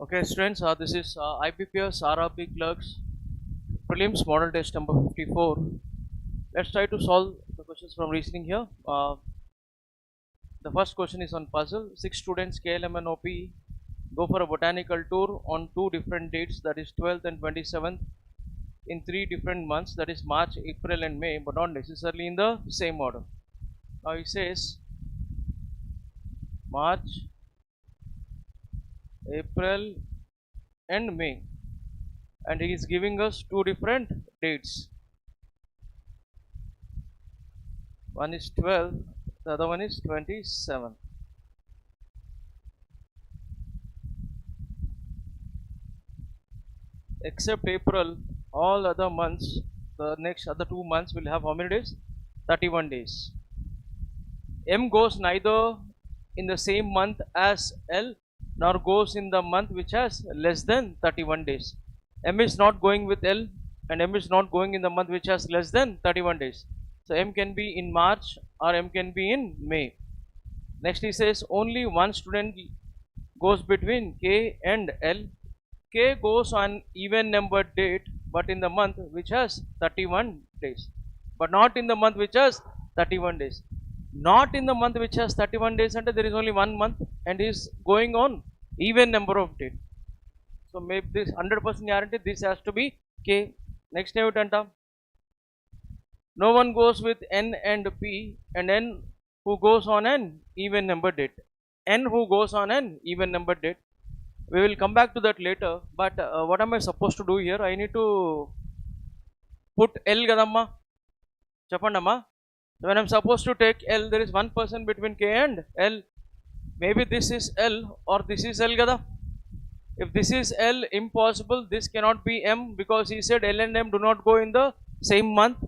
Okay, students, this is Ibps Rrb Clerks Prelims Model Test number 54. Let's try to solve the questions from reasoning here. The first question is on puzzle. 6 students KLM and OP go for a botanical tour on 2 different dates, that is 12th and 27th, in 3 different months, that is March, April and May, but not necessarily in the same order. Now he says March, April and May, and he is giving us 2 different dates. One is 12, the other one is 27. Except April, all other months, the next other 2 months will have how many days? 31 days. M goes neither in the same month as L nor goes in the month which has less than 31 days. M is not going with L and M is not going in the month which has less than 31 days. So M can be in March or M can be in May. Next he says only one student goes between K and L. K goes on even numbered date but in the month which has 31 days, but not in the month which has 31 days. Not in the month which has 31 days and there is only 1 month and is going on even number of days. So maybe this 100% guarantee this has to be K. Next name it. No one goes with N and P, and N who goes on an even number date. N who goes on an even number date. We will come back to that later, but what am I supposed to do here? I need to put L gadamma. Chapandamma. When I'm supposed to take L, there is one person between K and L. Maybe this is L or this is L gada. If this is L, impossible. This cannot be M because he said L and M do not go in the same month.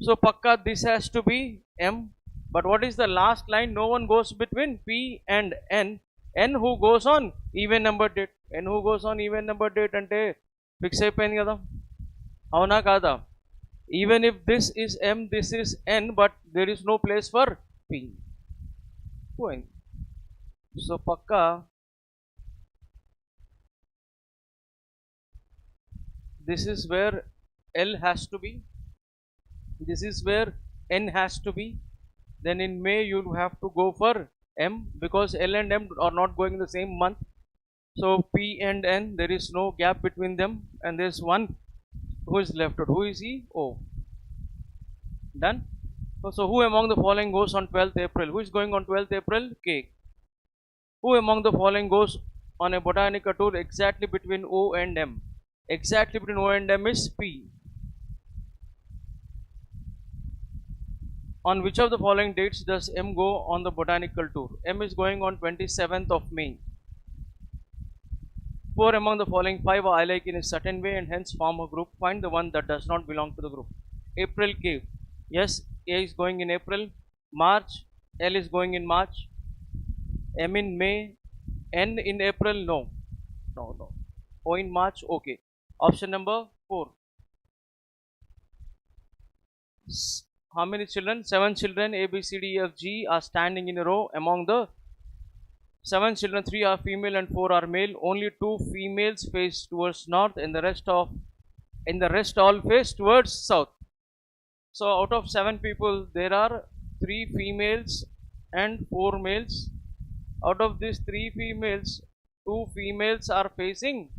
So pakka this has to be M. But what is the last line? No one goes between P and N. N who goes on even number date. N who goes on even number date ante fix అయిపోయింది కదా, అవునా కాదా? Even if this is M, this is N, but there is no place for P. Point. So pakka this is where L has to be, this is where N has to be. Then in May you have to go for M because L and M are not going in the same month. So P and N, there is no gap between them and there is one who is left out. Who is he? O. Done. So who among the following goes on 12th April? Who is going on 12th April? K. Who among the following goes on a botanical tour exactly between O and M? Exactly between O and M is P. On which of the following dates does M go on the botanical tour? M is going on 27th of May. 4 among the following 5 are alike in a certain way and hence form a group. Find the one that does not belong to the group. April K. Yes, A is going in April. March, L is going in March. M in May. N in April, no. No. O in March, okay. Option number 4. How many children? 7 children, A, B, C, D, E, F, G are standing in a row. Among the 7 children, 3 are female and 4 are male. Only 2 females face towards north and the rest all face towards south. So out of 7 people, there are 3 females and 4 males. Out of these 3 females, 2 females are facing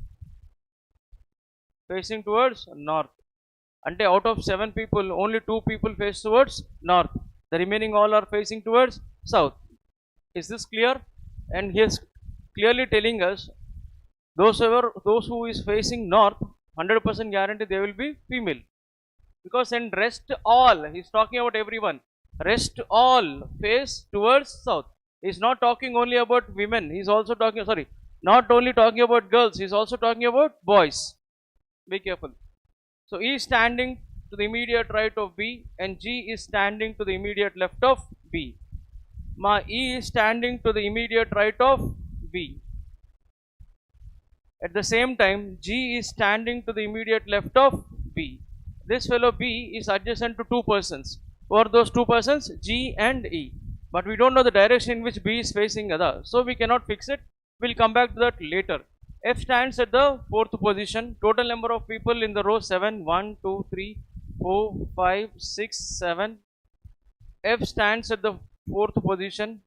towards north. Ante out of 7 people, only 2 people face towards north. The remaining all are facing towards south. Is this clear? And he is clearly telling us those who is facing north, 100% guarantee they will be female. Because in rest all, he is talking about everyone. Rest all face towards south. He is not talking only about women. He is also talking, not only talking about girls. He is also talking about boys. Be careful. So E is standing to the immediate right of B and G is standing to the immediate left of B. E is standing to the immediate right of B. At the same time, G is standing to the immediate left of B. This fellow B is adjacent to 2 persons. Who are those 2 persons? G and E. But we don't know the direction in which B is facing. So we cannot fix it. We'll come back to that later. F stands at the fourth position. Total number of people in the row 7. 1, 2, 3, 4, 5, 6, 7. F stands at the fourth position.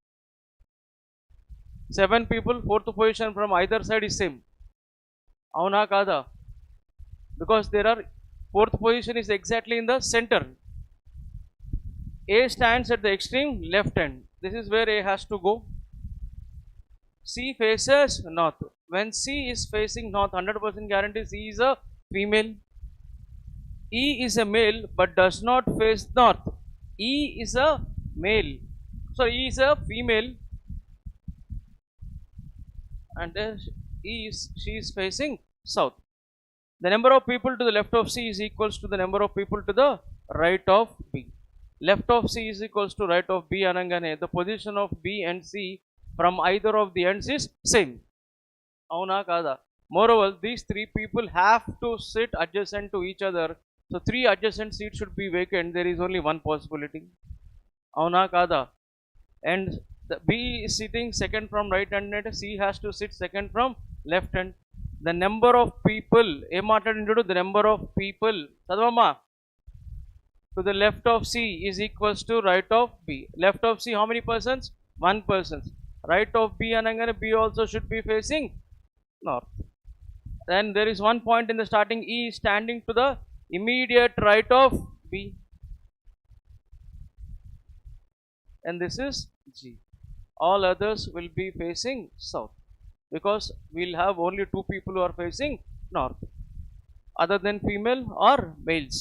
7 people, fourth position from either side is same. Avuna kada? Because there are fourth position is exactly in the center. A stands at the extreme left end. This is where A has to go. C faces north. When C is facing north, 100% guarantee C is a female. E is a male but does not face north. E is a male. So E is a female and she is facing south. The number of people to the left of C is equals to the number of people to the right of B. Left of C is equals to right of B anangane the position of B and C from either of the ends is same. Avuna kada? Moreover, these three people have to sit adjacent to each other. So 3 adjacent seats should be vacant. There is only one possibility. Avuna kada? And the B is sitting second from right hand, C has to sit second from left hand. The number of people, the number of people, Sadvama, to the left of C is equals to right of B. Left of C, how many persons? 1 person. Right of B anangane B also should be facing north. Then there is one point in the starting, E is standing to the immediate right of B. And this is G. All others will be facing south because we'll have only 2 people who are facing north other than female or males.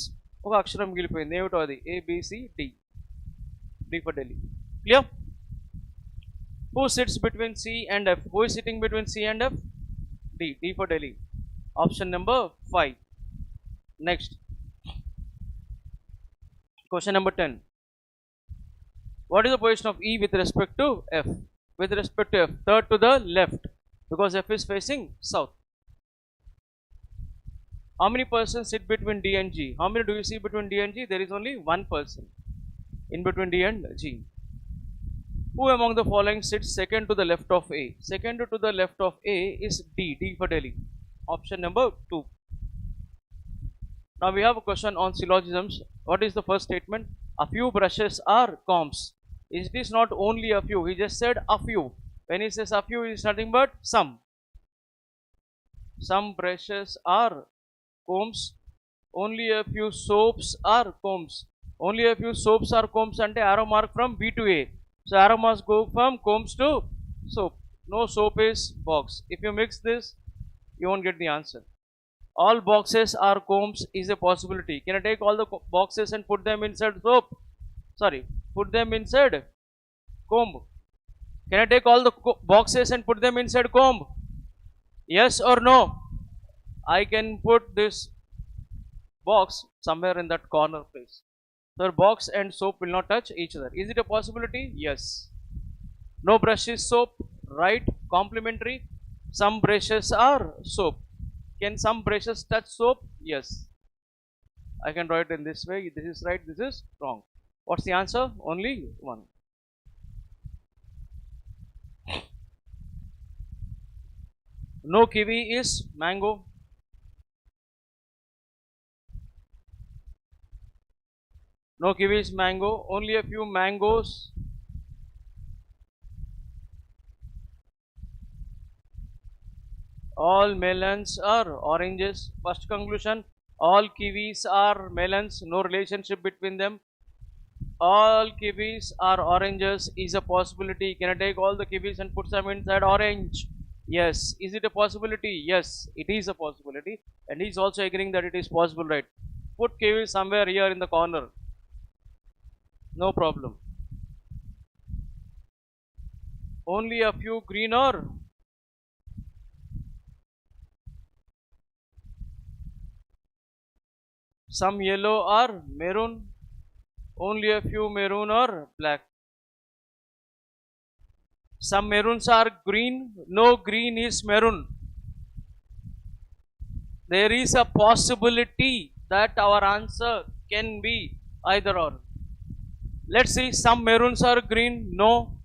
ఒక అక్షరం మిగిలిపోయింది ఏమిటో అది ABCD. D for Delhi. Clear? Who sits between C and F? Who is sitting between C and F? D. D for Delhi. Option number 5. Next. Question number 10. What is the position of E with respect to F? With respect to F, third to the left because F is facing south. How many persons sit between D and G? How many do you see between D and G? There is only 1 person in between D and G. Who among the following sits second to the left of A? Second to the left of A is D. D for Delhi. Option number 2. Now we have a question on syllogisms. What is the first statement? A few brushes are combs. It is not only a few. He just said a few. When he says a few, it is nothing but some. Some brushes are combs. Only a few soaps are combs. Only a few soaps are combs and arrow mark from B to A. So arrow must go from combs to soap. No soap is box. If you mix this, you won't get the answer. All boxes are combs is a possibility. Can I take all the boxes and put them inside soap? Sorry, put them inside comb. Can I take all the boxes and put them inside comb? Yes or no? I can put this box somewhere in that corner place. So box and soap will not touch each other. Is it a possibility? Yes. No brush is soap. Right. Complementary. Some brushes are soap. Can some brushes touch soap? Yes. I can write in this way. This is right. This is wrong. What's the answer? Only one. No kiwi is mango. No kiwi is mango. Only a few mangoes. All melons are oranges. First conclusion. All kiwis are melons. No relationship between them. All kiwis are oranges is a possibility. Can I take all the kiwis and put some inside orange? Yes. Is it a possibility? Yes, it is a possibility. And he is also agreeing that it is possible, right? Put kiwi somewhere here in the corner. No problem. Only a few green or some yellow or maroon. Only a few maroon or black. Some maroons are green. No green is maroon. There is a possibility that our answer can be either or. Let's see. Some maroons are green. No.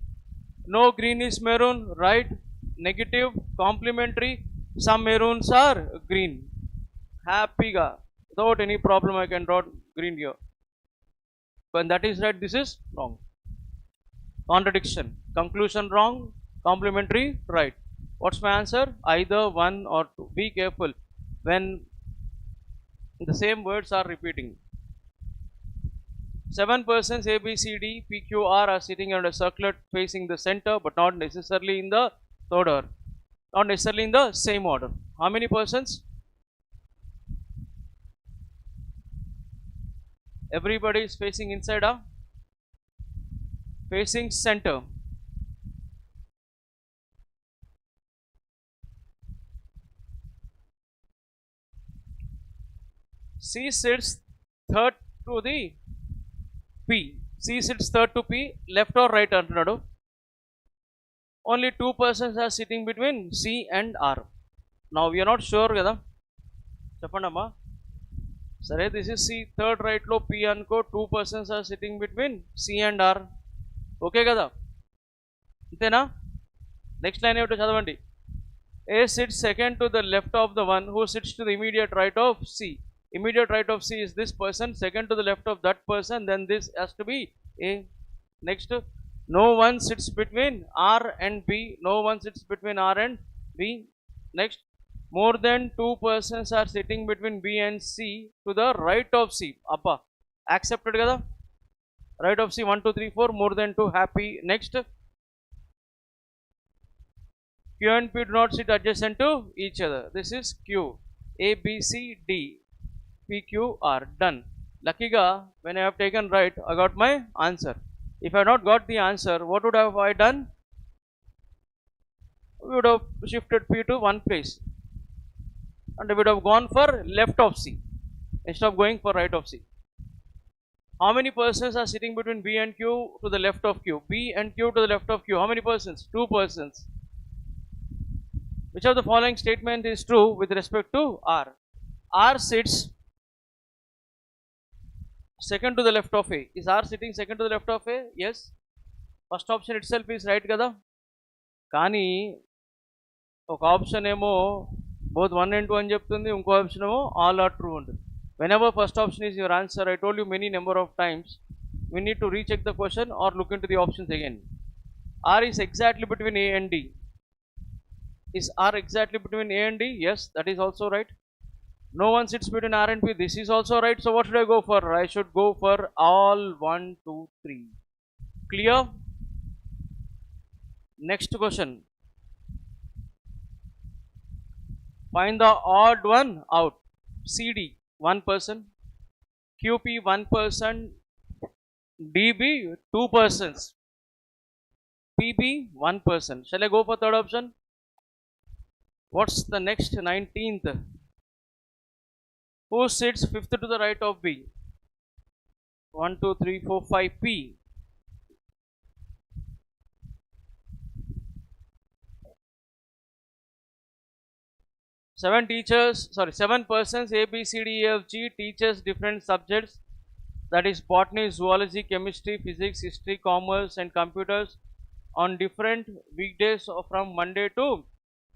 No green is maroon. Right. Negative. Complementary. Some maroons are green. Happy ga. Without any problem I can draw green here. When that is right, this is wrong. Contradiction. Conclusion wrong. Complementary right. What's my answer? Either one or two. Be careful when the same words are repeating. 7 persons A, B, C, D, P, Q, R are sitting on a circlet facing the center, but not necessarily in the third order. Not necessarily in the same order. How many persons? Everybody is facing inside a facing center. C sits third to the P. C sits third to P, left or right antunadu. Only 2 persons are sitting between C and R. Now we are not sure kada. Cheppandamma. Sare, this is C, third right lo P anko, 2 persons are sitting between C and R. Okay kada? Antena? Next line evento chadavandi. A sits second to the left of the one who sits to the immediate right of C. Immediate right of C is this person, second to the left of that person, then this has to be A. Next, no one sits between R and B. No one sits between R and B. Next, more than 2 persons are sitting between B and C to the right of C. Appa, accepted kada? Right of C, 1, 2, 3, 4, more than 2, happy. Next, Q and P do not sit adjacent to each other. This is Q. A, B, C, D. P, Q, R. Done. Luckyga, when I have taken right, I got my answer. If I have not got the answer, what would have I done? We would have shifted P to one place. And we would have gone for left of C instead of going for right of C. How many persons are sitting between B and Q to the left of Q? B and Q to the left of Q. How many persons? 2 persons. Which of the following statement is true with respect to R? R sits second to the left of A. Is R sitting second to the left of A? Yes. First option itself is right kada. Kani ఒక option ఏమో both 1 and 2 అని చెప్తుంది, ఇంకో option ఏమో all are true ఉంటుంది. Whenever first option is your answer, I told you many number of times, we need to recheck the question or look into the options again. R is exactly between A and D. Is R exactly between A and D? Yes, that is also right. No one sits between R and P. This is also right. So what should I go for? I should go for all 1, 2, 3. Clear? Next question. Find the odd one out. CD 1 person, QP 1 person, DB 2 persons, PB 1 person. Shall I go for third option? What's the next 19th? Who sits fifth to the right of B? 1, 2, 3, 4, 5, P. 7 persons A, B, C, D, E, F, G teaches different subjects, that is botany, zoology, chemistry, physics, history, commerce and computers on different weekdays from Monday to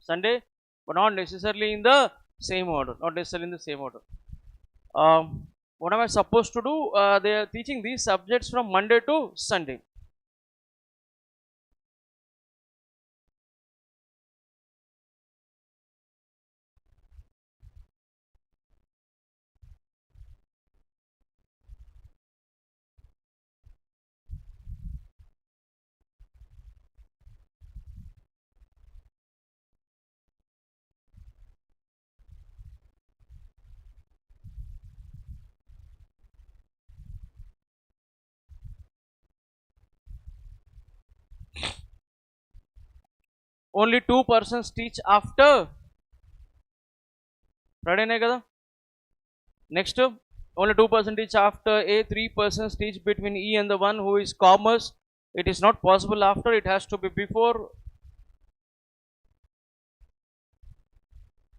Sunday, but not necessarily in the same order. Not necessarily in the same order. What am I supposed to do? They are teaching these subjects from Monday to Sunday. Only 2 persons teach after Friday night kada. Next, only 2 persons teach after A, 3 persons teach between E and the one who is commerce. It is not possible after, it has to be before.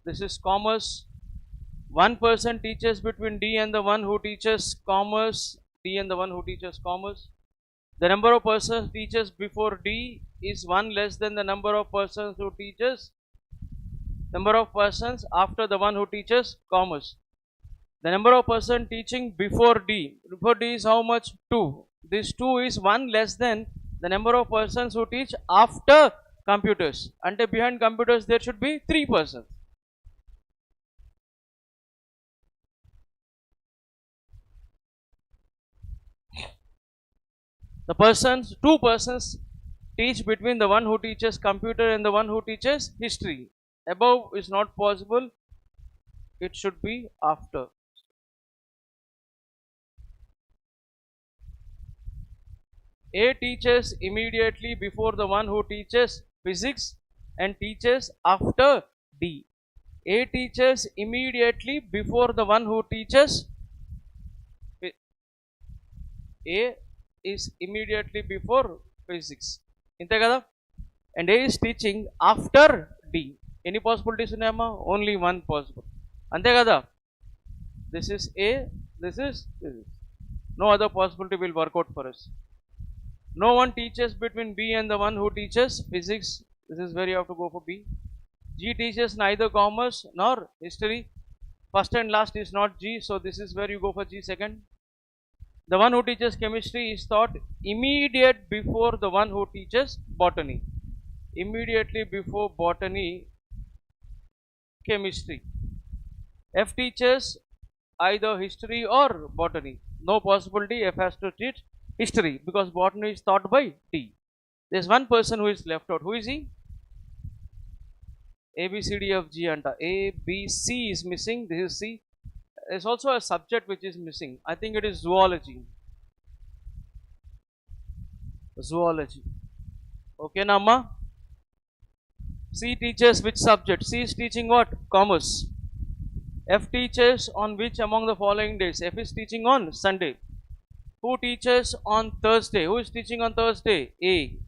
This is commerce. 1 person teaches between D and the one who teaches commerce. D and the one who teaches commerce. The number of persons teaches before D is 1 less than the number of persons who teaches Number of persons after the one who teaches commerce. The number of person teaching before D. Before D is how much? 2. This 2 is 1 less than the number of persons who teach after computers. And behind computers there should be 3 persons. The persons, 2 persons teach between the one who teaches computer and the one who teaches history. Above is not possible. It should be after. A teaches immediately before the one who teaches physics and teaches after D. A teaches immediately before the one who teaches. A is immediately before physics. Inte kada? And A is teaching after D. Any possibilities unnayamma? Only one possible. Ante kada? This is A, this is physics. No other possibility will work out for us. No one teaches between B and the one who teaches physics. This is where you have to go for B. G teaches neither commerce nor history. First and last is not G, so this is where you go for G second. The one who teaches chemistry is taught immediate before the one who teaches botany. Immediately before botany, chemistry. F teaches either history or botany. No possibility, F has to teach history because botany is taught by D. There is one person who is left out. Who is he? A, B, C, D, F, G and A, B, C is missing. This is C. There is also a subject which is missing. I think it is zoology. Zoology. Okay, Nama. C teaches which subject? C is teaching what? Commerce. F teaches on which among the following days? F is teaching on Sunday. Who teaches on Thursday? Who is teaching on Thursday? A.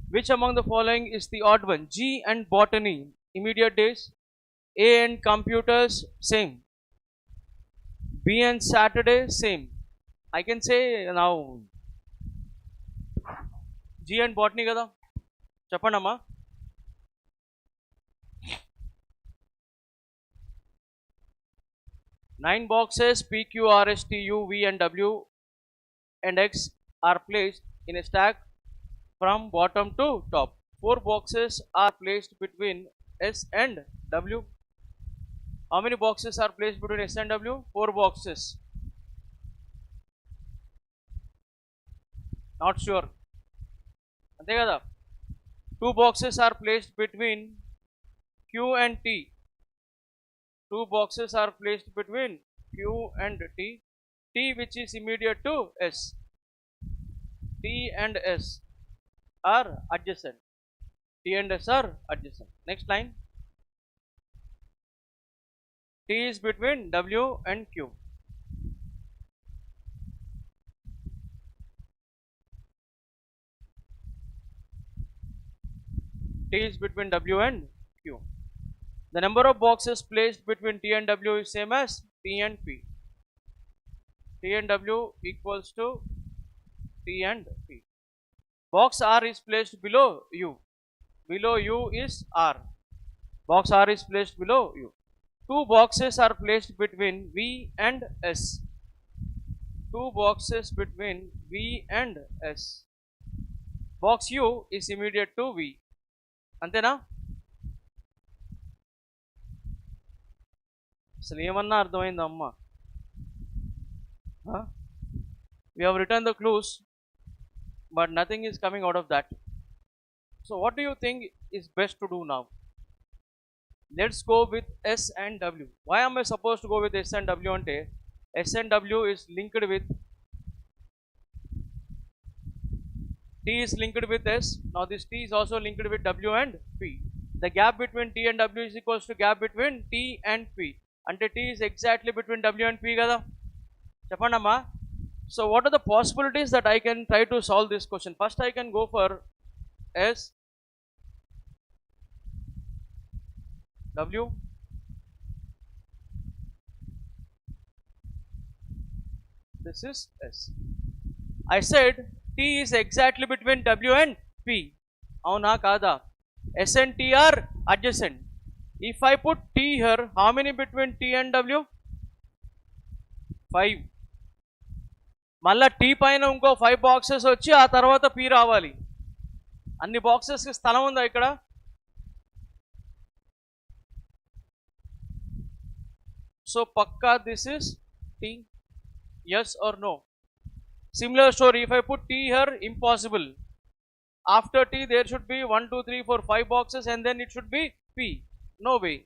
Which among the following is the odd one? G and botany. Immediate days. A and computers, same. B and Saturday, same. I can say now G and botany kada. Chappanamma. Nine boxes P, Q, R, S, T, U, V and W and X are placed in a stack from bottom to top. 4 boxes are placed between S and W. How many boxes are placed between S and W? 4 boxes. Not sure. Ante kada. 2 boxes are placed between Q and T. 2 boxes are placed between Q and T. T which is immediate to S. T and S are adjacent. T and S are adjacent. Next line. T is between W and Q. T is between W and Q. The number of boxes placed between T and W is same as T and P. T and W equals to T and P. Box R is placed below U. Below U is R. Box R is placed below U. 2 boxes are placed between V and S. 2 boxes between V and S. Box U is immediate to V. Antena? అసలు ఏమన్నా అర్థమైందా అమ్మ? We have written the clues, but nothing is coming out of that. So what do you think is best to do now? Let's go with S and W. Why am I supposed to go with S and W? Ante S and W is linked with T is linked with S. Now this T is also linked with W and P. The gap between T and W is equals to gap between T and P. Ante T is exactly between W and P kada. Cheppandamma. So what are the possibilities that I can try to solve this question? First I can go for S, W, this is S. I said T is exactly between W and P. Avuna kada? S and T are adjacent. If I put T here, how many between T and W? 5. మళ్ళా T పైన ఇంకో 5 boxes వచ్చి ఆ తర్వాత P రావాలి. అన్ని బాక్సెస్కి స్థలం ఉందా ఇక్కడ? So pakka this is T. Yes or no? Similar story, if I put T here, impossible. After T there should be 1, 2, 3, 4, 5 boxes and then it should be P. No way.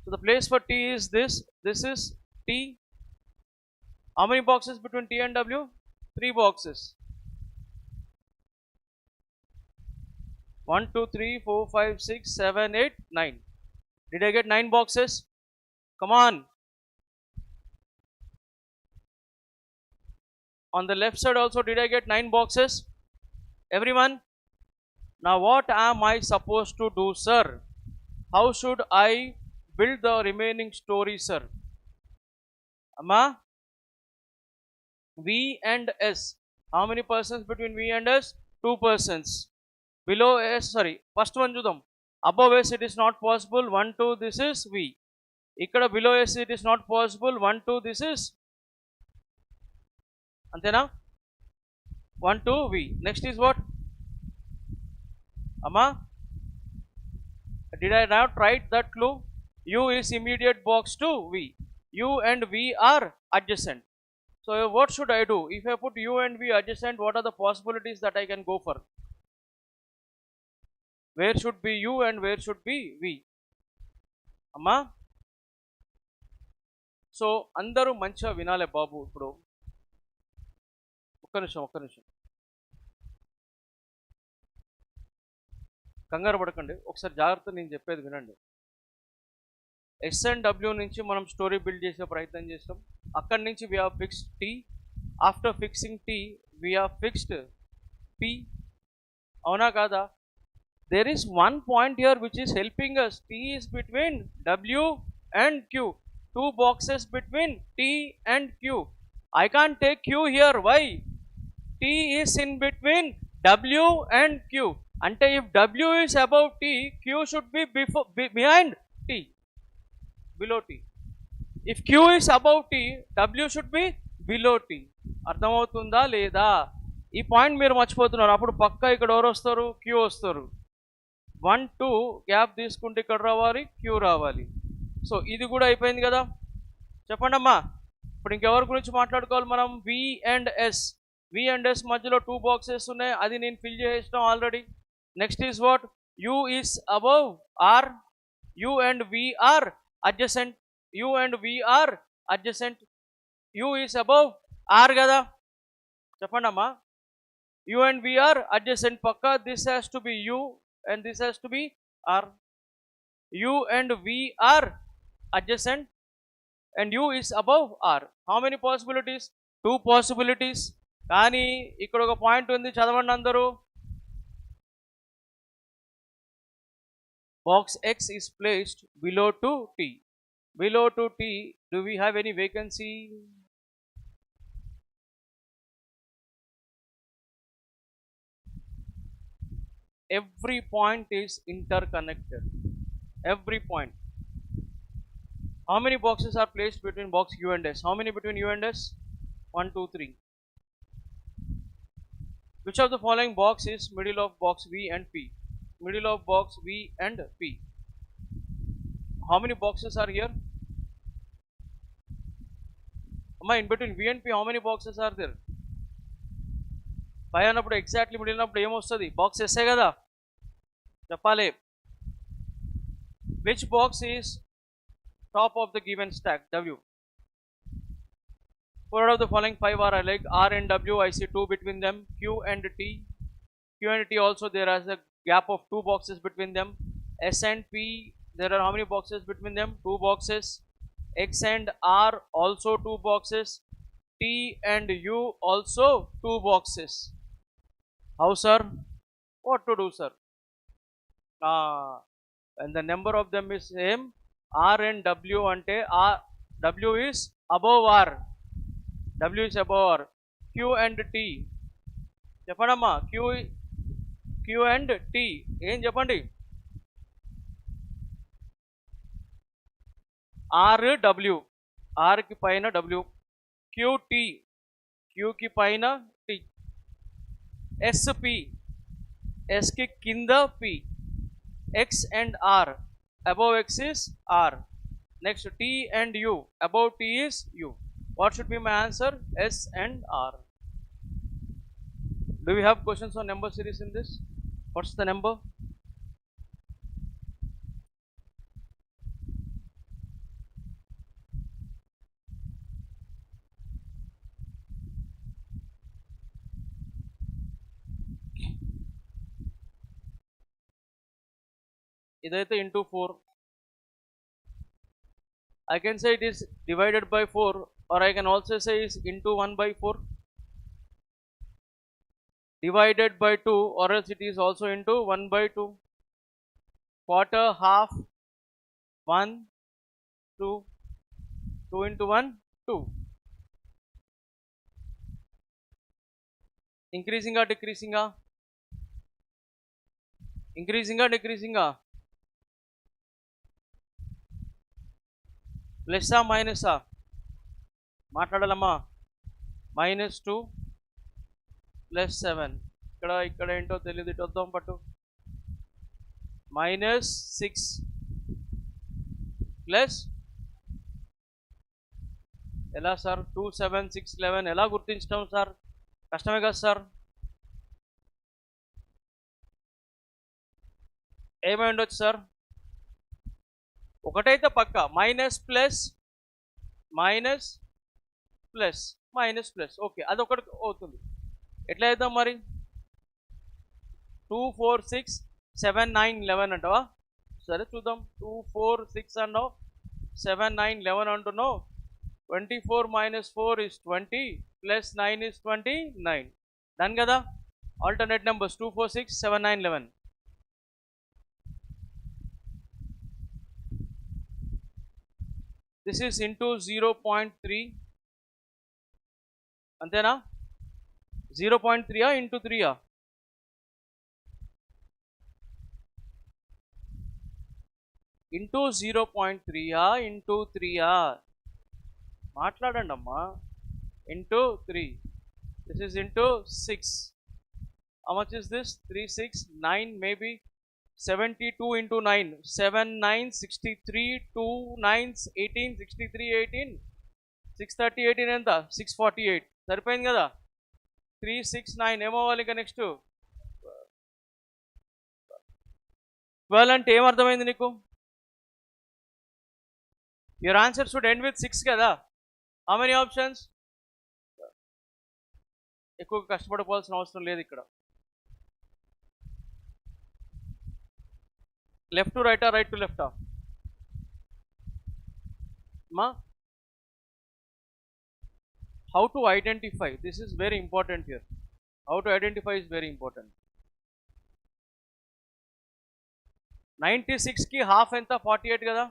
So the place for T is this. This is T. How many boxes between T and W? 3 boxes. 1, 2, 3, 4, 5, 6, 7, 8, 9. Did I get 9 boxes? Come on. On the left side also, did I get 9 boxes? Everyone? Now what am I supposed to do, sir? How should I build the remaining story, sir? Amma? V and S. How many persons between V and S? 2 persons. Below S, sorry, first one chudam. Above S it is not possible. 1, 2, this is V. Ikkada below S it is not possible. 1, 2, this is Antena? 1, 2, V. Next is what? Amma? Did I not write that clue? U is immediate box to V. U and V are adjacent. So what should I do? If I put U and V adjacent, what are the possibilities that I can go for? Where should be U and where should be V? Amma? So andaru manchiga vinale babu ippudu. ఒక్క నిమిషం కంగారు పడకండి, ఒకసారి జాగ్రత్త నేను చెప్పేది వినండి. Yes and W నుంచి మనం స్టోరీ బిల్డ్ చేసే ప్రయత్నం చేస్తాం. అక్కడి నుంచి we have fixed T. After fixing T we have fixed P. అవునా కాదా? There is one point here which is helping us. T is between W and Q. 2 boxes between T and Q. I can't take Q here. Why? T is in between W and Q. Ante if W is above T, Q should be behind T, below T. If Q is above T, W should be below T. అర్థమవుతుందా లేదా? ఈ point మీరు మర్చిపోతున్నారు. అప్పుడు పక్కా ఇక్కడ ఎవరు వస్తారు? Q వస్తారు. 1, 2 గ్యాప్ తీసుకుంటే ఇక్కడ రావాలి, Q రావాలి. సో ఇది కూడా అయిపోయింది కదా. చెప్పండి అమ్మా, ఇప్పుడు ఇంకెవరి గురించి మాట్లాడుకోవాలి మనం? V and S. V and S మధ్యలో 2 బాక్సెస్ ఉన్నాయి, అది నేను ఫిల్ చేసేసాం already. Next is what? U is above R. U and V are adjacent. U and V are adjacent. U is above R కదా. చెప్పండి అమ్మా, U and V are adjacent. Pakka this has to be U and this has to be R. U and V are adjacent and U is above R. How many possibilities? 2 possibilities. కానీ ఇక్కడ ఒక point ఉంది, చదవండి అందరూ. Box X is placed below to T. Below to T, do we have any vacancy? Every point is interconnected. Every point. How many boxes are placed between box U and S? How many between U and S? 1, 2, 3. Which of the following box is middle of box V and P? Middle of box V and P. How many boxes are here? Amma, in between V and P, how many boxes are there? 5 అన్నప్పుడు exactly middle అన్నప్పుడు ఏమొస్తుంది? Box SA కదా, చెప్పాలి. Which box is top of the given stock? W. 4 out of the following 5 are alike. R and W, I see 2 between them. Q and T. Q and T also there is a gap of 2 boxes between them. S and P, there are how many boxes between them? 2 boxes. X and R also 2 boxes. T and U also 2 boxes. How, sir? What to do, sir? And the number of them is same. R and W ante W is above R. W is above R. Q and T. చెప్పండమ్మా, Q and T ఏం చెప్పండి? RW, R ki paina W, QT, Q ki paina T, SP, S ki kinda P, X and R, above X is R, next T and U, above T is U. What should be my answer? S and R. Do we have questions on number series in this? What's the number? Idaithe into 4. I can say it is divided by 4, or I can also say is into 1 by 4. Divided by 2, or else it is also into 1 by 2. Quarter, half, 1, 2, 2 into 1, 2. Increasing or decreasing? Increasing or decreasing? Plus or minus? మాట్లాడాలమ్మా. -2 +7. ఇక్కడ ఏంటో తెలియదు, ఇటు వద్దాం పట్టు. -6 plus ఎలా sir? 2 7 6 11 ఎలా గుర్తించడం sir? కష్టమే కదా సార్. ఏమై ఉండొచ్చు సార్? ఒకటైతే పక్క, minus plus minus plus minus plus. Okay, అదొకటి అవుతుంది. ఎట్లా అవుతాం మరి? 2 4 6 7 9 11 అంటావా? సరే చూద్దాం. 2 4 6 అన్నావు, 7 9 11 అంటున్నావు. 24 minus 4 is 20, plus 9 is 29. Done కదా? Alternate numbers 2 4 6 7 9 11. This is into 0.3. అంతేనా? 0.3 into 3? Into 0.3 into 3? మాట్లాడండి అమ్మా. Into 3. This is into 6. How much is this? 3 6 9 maybe. 72 into 9. 7 9 63. 2 9 18. 63 18. 630 18 ఎంత? 648. సరిపోయింది కదా? 3 6 9 ఏమవ్వాలి ఇక నెక్స్ట్? 12 అంటే ఏమర్థమైంది నీకు? Your answer should end with 6 కదా? How many options? ఎక్కువ కష్టపడిపోవాల్సిన అవసరం లేదు ఇక్కడ. లెఫ్ట్ టు రైటా, రైట్ టు లెఫ్టా? మా how to identify? This is very important here. How to identify is very important. 96 ki half enta? 48 kada?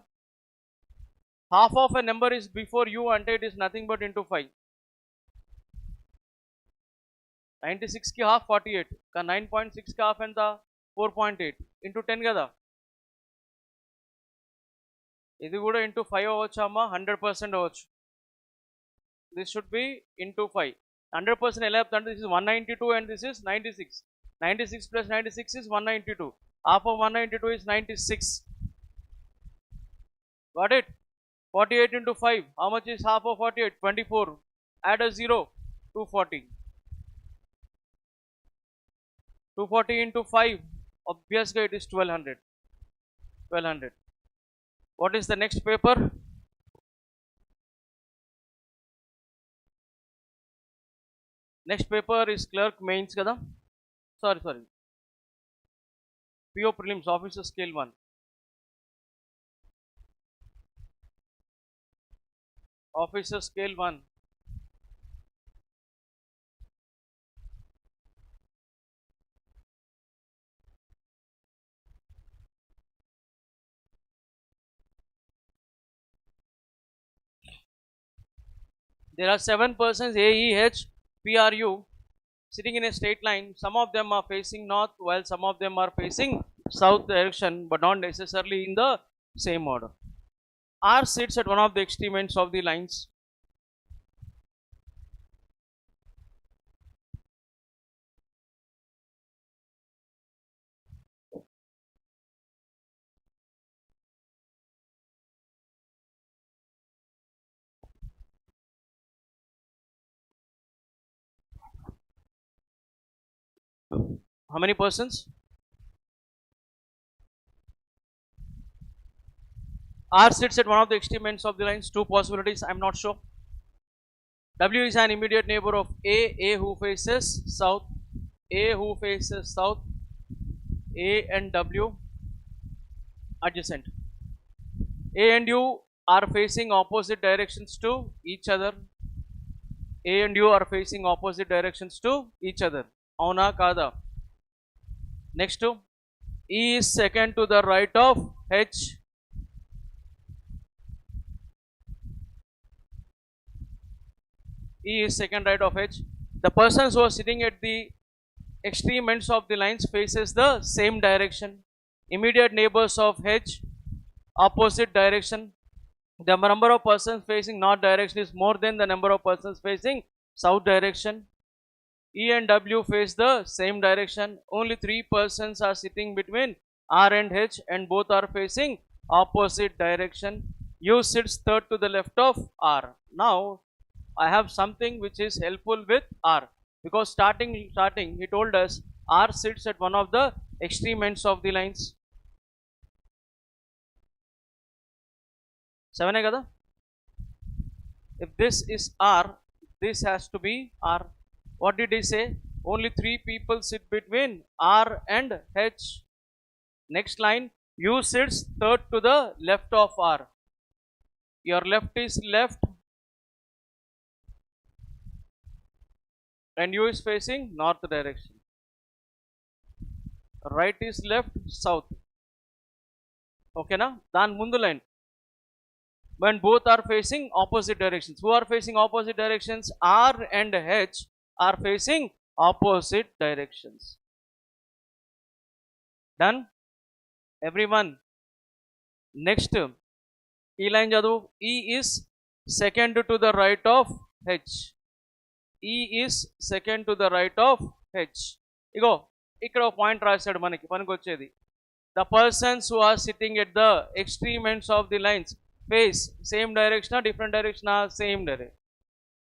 Half of a number is before u ante it is nothing but into 5. 96 ki half 48. 9.6 ki half enta? 4.8 into 10 kada? ఇది కూడా into 5 అవ్వచ్చు అమ్మా. 100% అవ్వచ్చు. This should be into 5. 100% ఎలా చెప్తా అంటే this is 192 and this is 96. 96 plus 96 is 192. Half of 192 is 96. Got it? 48 into 5. How much is half of 48? 24. Add a 0. 240. 240 into 5. Obviously it is 1200. 1200. What is the next paper? Next paper is clerk mains kada? Sorry. PO prelims, officer scale 1. Officer scale 1. There are 7 persons A, E, H, P, R, U sitting in a straight line. Some of them are facing north while some of them are facing south direction, but not necessarily in the same order. R sits at one of the extreme ends of the lines. How many persons? R sits at one of the extreme ends of the lines. Two possibilities, I'm not sure. W is an immediate neighbor of A who faces south, A who faces south, A and W adjacent. A and U are facing opposite directions to each other. A and U are facing opposite directions to each other. Auna kada. Next to E is second to the right of H. E is second right of H. The persons who are sitting at the extreme ends of the lines faces the same direction. Immediate neighbors of H, opposite direction. The number of persons facing north direction is more than the number of persons facing south direction. E and W face the same direction. Only 3 persons are sitting between R and H and both are facing opposite direction. U sits third to the left of R. Now I have something which is helpful with R, because starting he told us R sits at one of the extreme ends of the lines. 7 kada? If this is R, this has to be R. What did he say? Only 3 people sit between R and H. Next line, U sits third to the left of R. Your left is left and U is facing north direction. Right is left, south. Okay na? Dan mundu line. When both are facing opposite directions. Who are facing opposite directions? R and H are facing opposite directions. Done? Everyone. Next, E line jadu. E is second to the right of H. E is second to the right of H. Igo, ikkada point rasadu manaki panikochedi. The persons who are sitting at the extreme ends of the lines face same direction or different direction or same direction.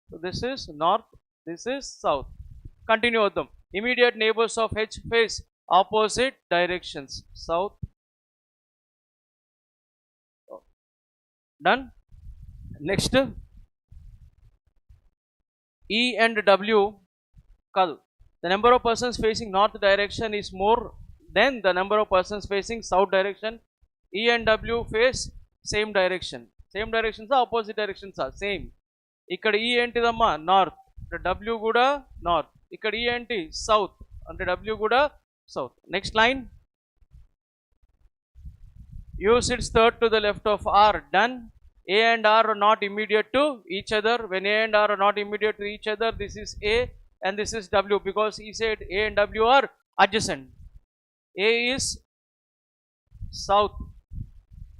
So this is north, this is south. Continue with them. Immediate neighbors of H face opposite directions. South. Done. Next, E and W. The number of persons facing north direction is more than the number of persons facing south direction. E and W face same direction. Same directions are opposite directions are same. Ikkada E entidamma north, W kuda north. Ikkada E enti south, ante W kuda south. Next line. U sits third to the left of R. Done. A and R are not immediate to each other. When A and R are not immediate to each other, this is A and this is W, because he said A and W are adjacent. A is south,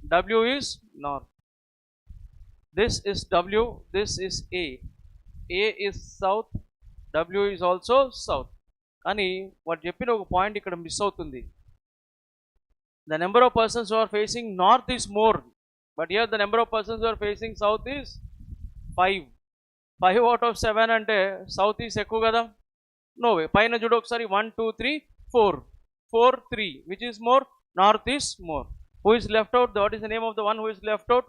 W is north. This is W, this is A. A is south, W is also south. Ani what cheppina oka point ikkada miss avutundi. The number of persons who are facing north is more, but here the number of persons who are facing south is 5. 5 out of 7 ante south is ekku kada? No way. Paina judo okasari 1, 2, 3, 4. 4, 3. Which is more? North is more. Who is left out? What is the name of the one who is left out?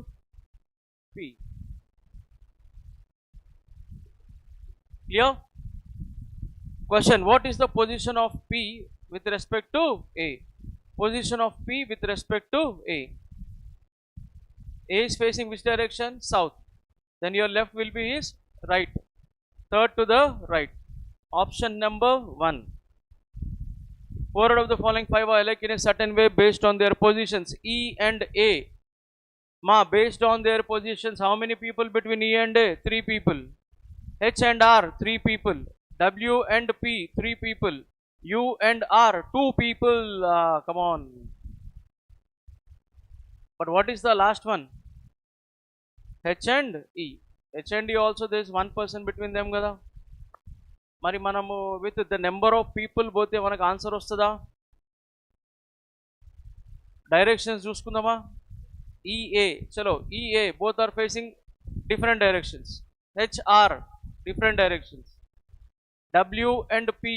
P. Clear? Question. What is the position of P with respect to A? Position of P with respect to A. A is facing which direction? South. Then your left will be his right. Third to the right. Option number 1. 4 out of the following 5 are alike in a certain way based on their positions. E and A. Based on their positions, how many people between E and A? 3 people. H and R, 3 people. W and P, 3 people. U and R, 2 people. Come on. But what is the last one? H and E. H and E also there is one person between them కదా. మరి మనము with the number of people పోతే మనకు answer వస్తుందా? Directions చూసుకుందామా? EA, చలో EA both are facing different directions. HR different directions. W and P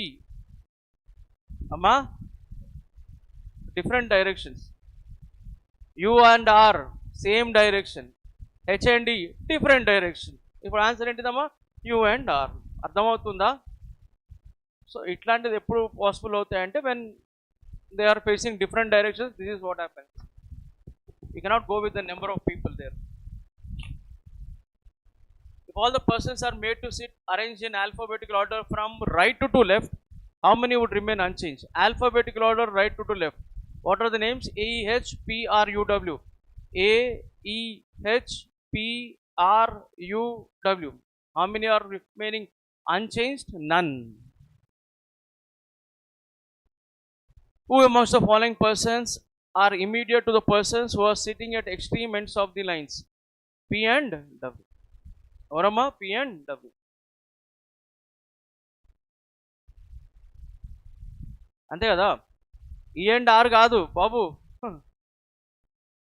అమ్మా different directions. U and R same direction. H and E different direction. ఇప్పుడు answer ఏంటిదమ్మా? U and R. అర్థమవుతుందా? So ఇట్లాంటిది ఎప్పుడు possible అవుతాయంటే when they are facing different directions. This is what happens. You cannot go with the number of people there. If all the persons are made to sit arranged in alphabetical order from right to left, how many would remain unchanged? Alphabetical order right to left. What are the names? A, E, H, P, R, U, W. A, E, H, P, R, U, W. How many are remaining unchanged? None. Who amongst the following persons are immediate to the persons who are sitting at extreme ends of the lines? P and W. Orama, P and W. అంతే కదా. E and R కాదు బాబు.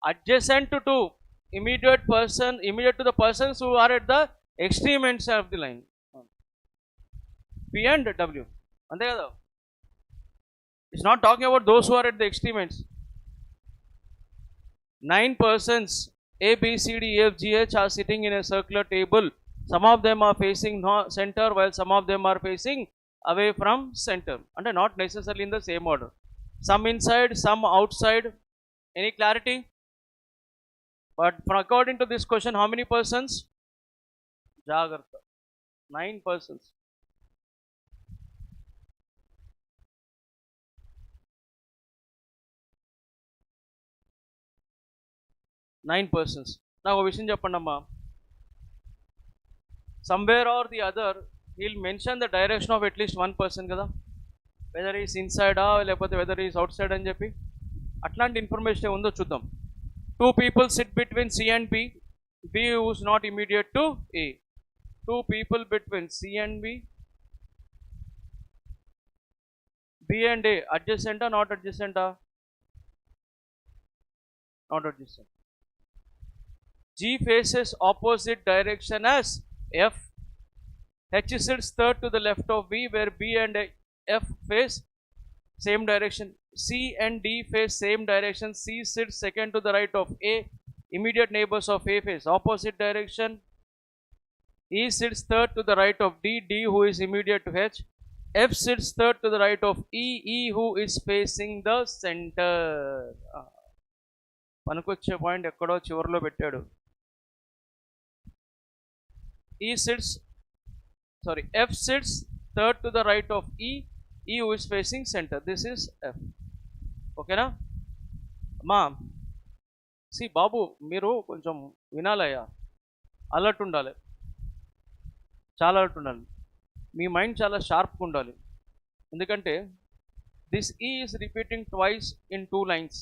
Adjacent to immediate to the persons who are at the extreme ends of the line. P and W. అంతే కదా. It's not talking about those who are at the extreme ends. 9 persons A, B, C, D, E, F, G, H are sitting in a circular table. Some of them are facing center while some of them are facing away from center. And not necessarily in the same order. Some inside, some outside. Any clarity? But according to this question, how many persons? Jagrata. 9 persons. Nine persons. Now a విషయం చెప్పండి అమ్మా. Somewhere or the other he'll mention the direction of at least one person కదా. Whether he is inside లేకపోతే whether he is outside అని చెప్పి అట్లాంటి information ఉందో చూద్దాం. 2 people sit between C and B. B who is not immediate to A. 2 people between C and B. B and A adjacent or not adjacent? Not adjacent. G faces opposite direction as F. H sits third to the left of B, where B and F face same direction. C and D face same direction. C sits second to the right of A. Immediate neighbors of A face opposite direction. E sits third to the right of D. D who is immediate to H. F sits third to the right of E. E who is facing the center. పనికొచ్చే point ఎక్కడో చివరిలో పెట్టాడు. F sits third to the right of E. E who is facing center. This is F. Okay na? Ma, see బాబు మీరు కొంచెం వినాలయ్యా. Alert ఉండాలి, చాలా alert ఉండాలి. మీ mind చాలా షార్ప్గా ఉండాలి. ఎందుకంటే this E is repeating twice in 2 lines.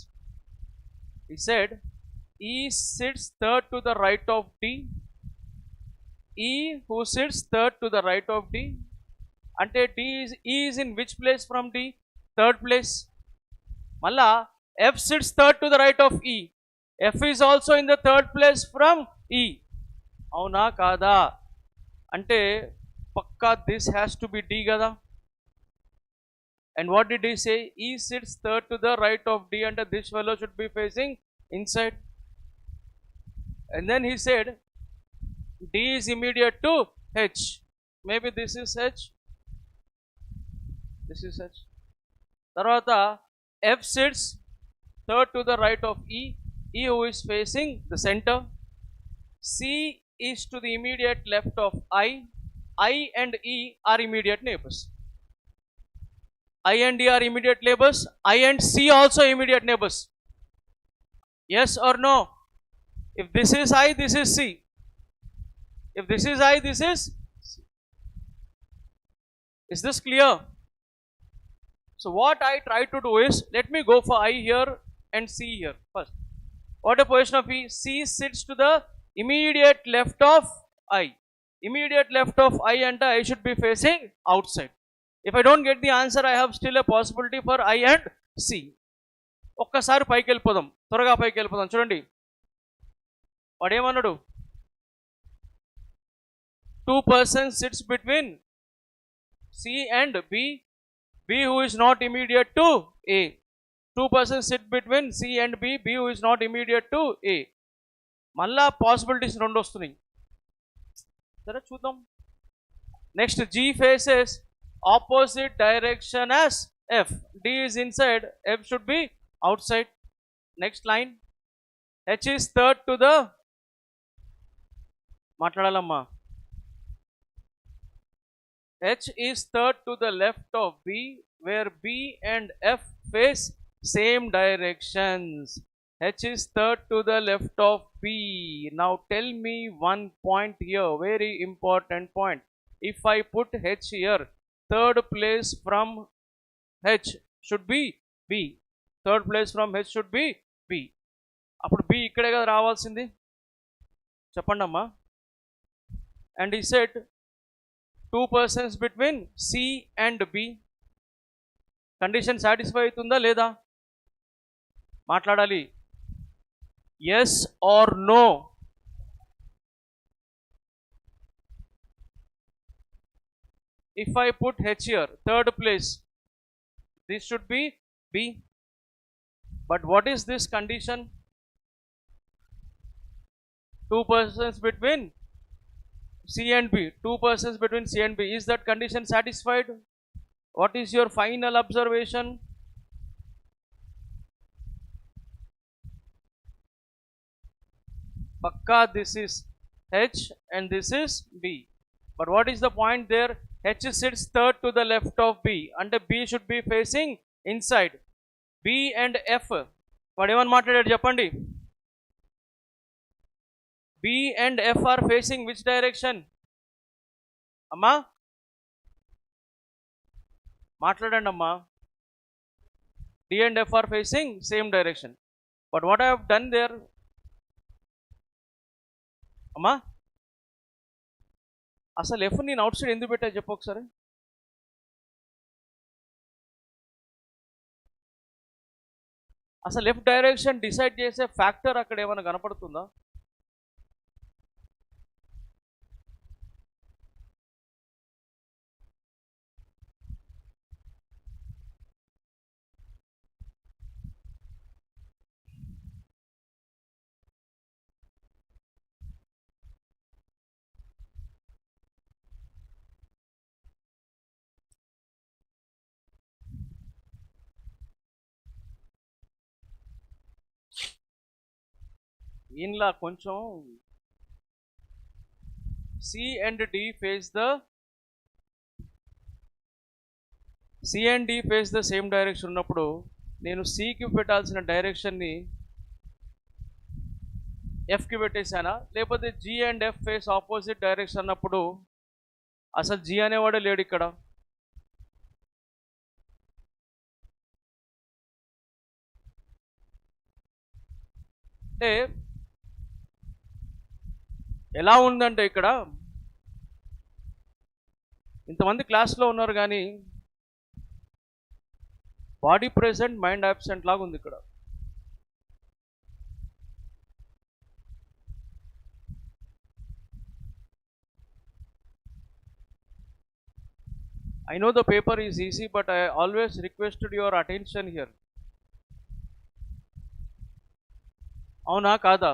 He said E sits third to the right of D. E who sits third to the right of D. Ante E is in which place from D? Third place. Malla F sits third to the right of E. F is also in the third place from E. Avuna kada? Ante pakka this has to be D kada. And what did he say? E sits third to the right of D, and this fellow should be facing inside. And then he said D is immediate to H. Maybe this is H. This is H. Tarvata F sits third to the right of E. E who is facing the center. C is to the immediate left of I. I and E are immediate neighbors. I and D are immediate neighbors. I and C also immediate neighbors. Yes or no? If this is I, this is C. If this is I, this is C. Is this clear? So what I try to do is, let me go for I here and C here first. What a position of E? C sits to the immediate left of I. Immediate left of I and I should be facing outside. If I don't get the answer, I have still a possibility for I and C. ఒక్కసారి పైకి వెళ్ళిపోదాం, త్వరగా పైకి వెళ్ళిపోదాం. చూడండి వాడేమన్నాడు, 2 persons sits between C and B, B who is not immediate to A. 2 persons sit between C and B, B who is not immediate to A. మళ్ళా possibilities రెండు వస్తున్నాయి, సరే చూద్దాం. Next G faces opposite direction as F. D is inside, F should be outside. Next line, H is third to the, మాట్లాడాలమ్మా, H is third to the left of B, where B and F face same directions. H is third to the left of B. Now tell me one point here, very important point. If I put H here, third place from H should be B. Third place from H should be B. అప్పుడు B ఇక్కడే కదా రావాల్సింది, చెప్పండి అమ్మా. And he said 2 persons between C and B. Condition satisfy అవుతుందా లేదా మాట్లాడాలి, yes or no. If I put H here, third place, this should be B. But what is this condition? 2 persons between C and B. 2 persons between C and B. Is that condition satisfied? What is your final observation? Pakka, this is H and this is B. But what is the point there? H sits third to the left of B, and B should be facing inside. B and F, what even matters చెప్పండి. B and F are facing which direction? అమ్మా మాట్లాడండి అమ్మా. D and F are facing same direction. But what I have done there, అమ్మా అసలు F నేను out side ఎందుకు పెట్టా చెప్పు ఒకసారి. అసలు లెఫ్ట్ డైరెక్షన్ డిసైడ్ చేసే ఫ్యాక్టర్ అక్కడ ఏమైనా కనపడుతుందా? ఇంట్లో కొంచెం C and D face the same direction ఉన్నప్పుడు నేను Cకి పెట్టాల్సిన డైరెక్షన్ని Fకి పెట్టేశానా, లేకపోతే G and F face opposite direction అన్నప్పుడు అసలు G అనేవాడే లేడు ఇక్కడ. అంటే ఎలా ఉందంటే ఇక్కడ ఇంతమంది క్లాస్లో ఉన్నారు కానీ బాడీ ప్రెసెంట్ మైండ్ అబ్సెంట్ లాగా ఉంది ఇక్కడ. I know the paper is easy, but I always requested your attention here. అవునా కాదా?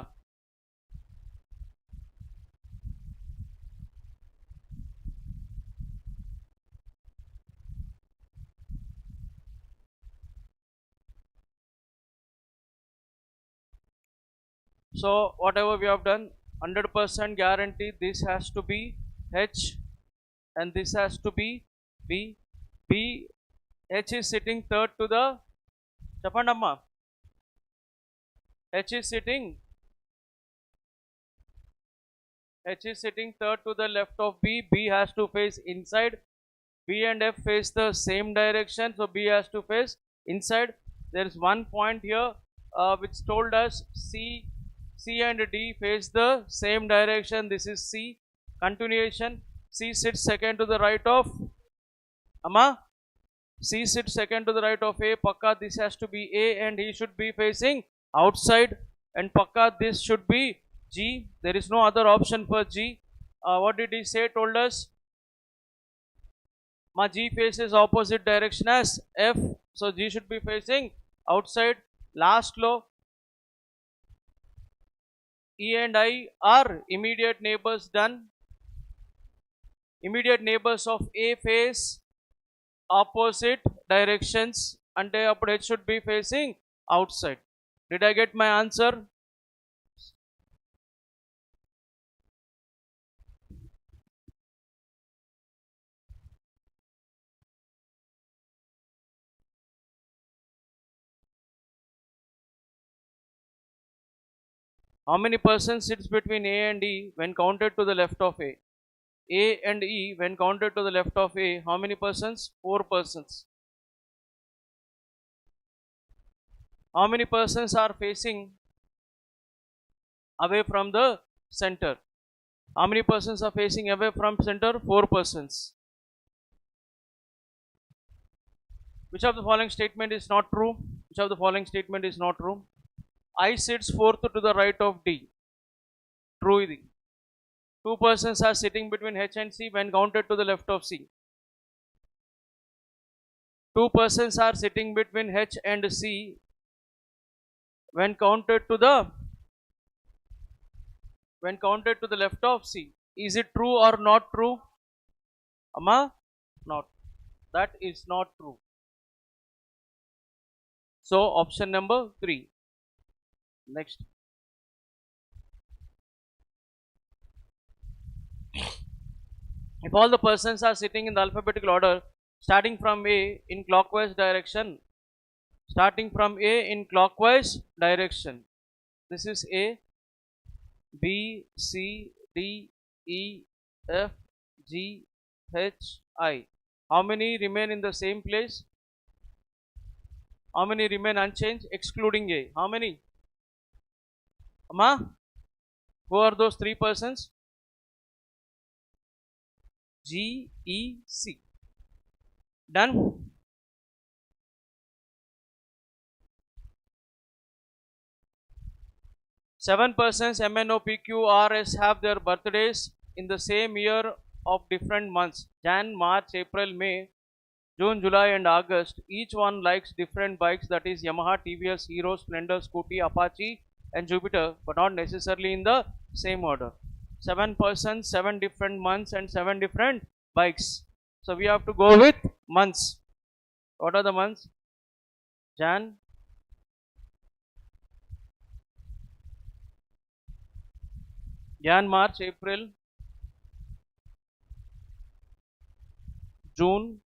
So whatever we have done, 100% guarantee this has to be H and this has to be B. H is sitting third to the, చెప్పండమ్మా, H is sitting third to the left of B. B has to face inside. B and F face the same direction, so B has to face inside. There is one point here which told us C C and D face the same direction. This is C. Continuation. C sits second to the right of Amma. C sits second to the right of A. Pakka this has to be A and he should be facing outside. And Pakka this should be G. There is no other option for G. What did he say? Told us. My G faces opposite direction as F. So G should be facing outside. Last law. E and I are immediate neighbors done. Immediate neighbors of A face opposite directions and it should be facing outside. Did I get my answer? How many persons sits between A and E when counted to the left of A? A and E when counted to the left of A, how many persons? 4 persons. How many persons are facing away from the center? How many persons are facing away from center? 4 persons. Which of the following statement is not true? Which of the following statement is not true? I sits fourth to the right of D. True. 2 persons are sitting between H and C when counted to the left of C. 2 persons are sitting between H and C when counted to the left of C. Is it true or not true? Amma? Not. That is not true. So option number 3. Next. If all the persons are sitting in the alphabetical order, starting from A in clockwise direction, this is A, B, C, D, E, F, G, H, I. How many remain in the same place? How many remain unchanged excluding A? How many? Amma? Who are those 3 persons? G, E, C. Done? Seven persons MNOPQRS have their birthdays in the same year of different months. Jan, March, April, May, June, July and August. Each one likes different bikes, that is Yamaha, TVS, Hero, Splendor, Scooty, Apache and Jupiter, but not necessarily in the same order. 7 persons, 7 different months and 7 different bikes. So we have to go with months. What are the months? Jan, March, April, June,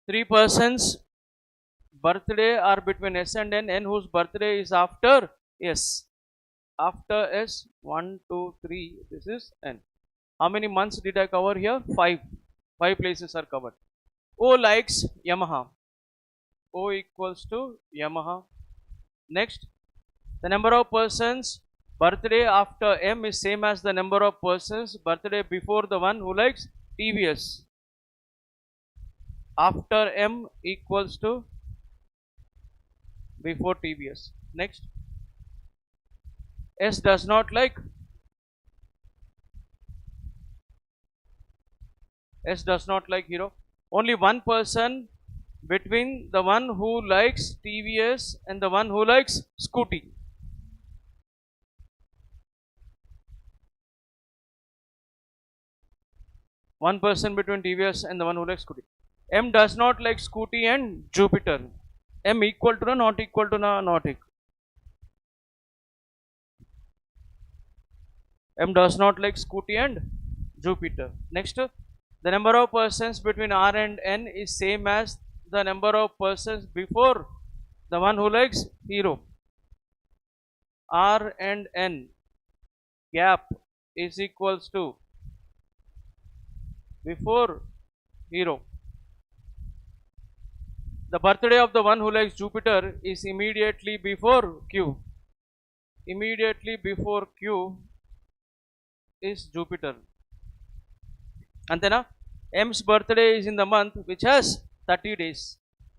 three persons birthday are between S and N whose birthday is after S. After S, 1, 2, 3, this is N. How many months did I cover here? 5. 5 places are covered. O likes Yamaha. O equals to Yamaha. Next, the number of persons birthday after M is same as the number of persons birthday before the one who likes TVS. After M equals to before TVS. Next, S does not like Hero. Only one person between the one who likes TVS and the one who likes Scooty. One person between TVS and the one who likes Scooty. M does not like Scooty and Jupiter. M equal to not equal to not equal. M does not like Scooty and Jupiter. Next, the number of persons between R and N is same as the number of persons before the one who likes hero. R and N gap is equals to before hero. The birthday of the one who likes Jupiter is immediately before Q. Immediately before Q is Jupiter. Antena? M's birthday is in the month which has 30 days.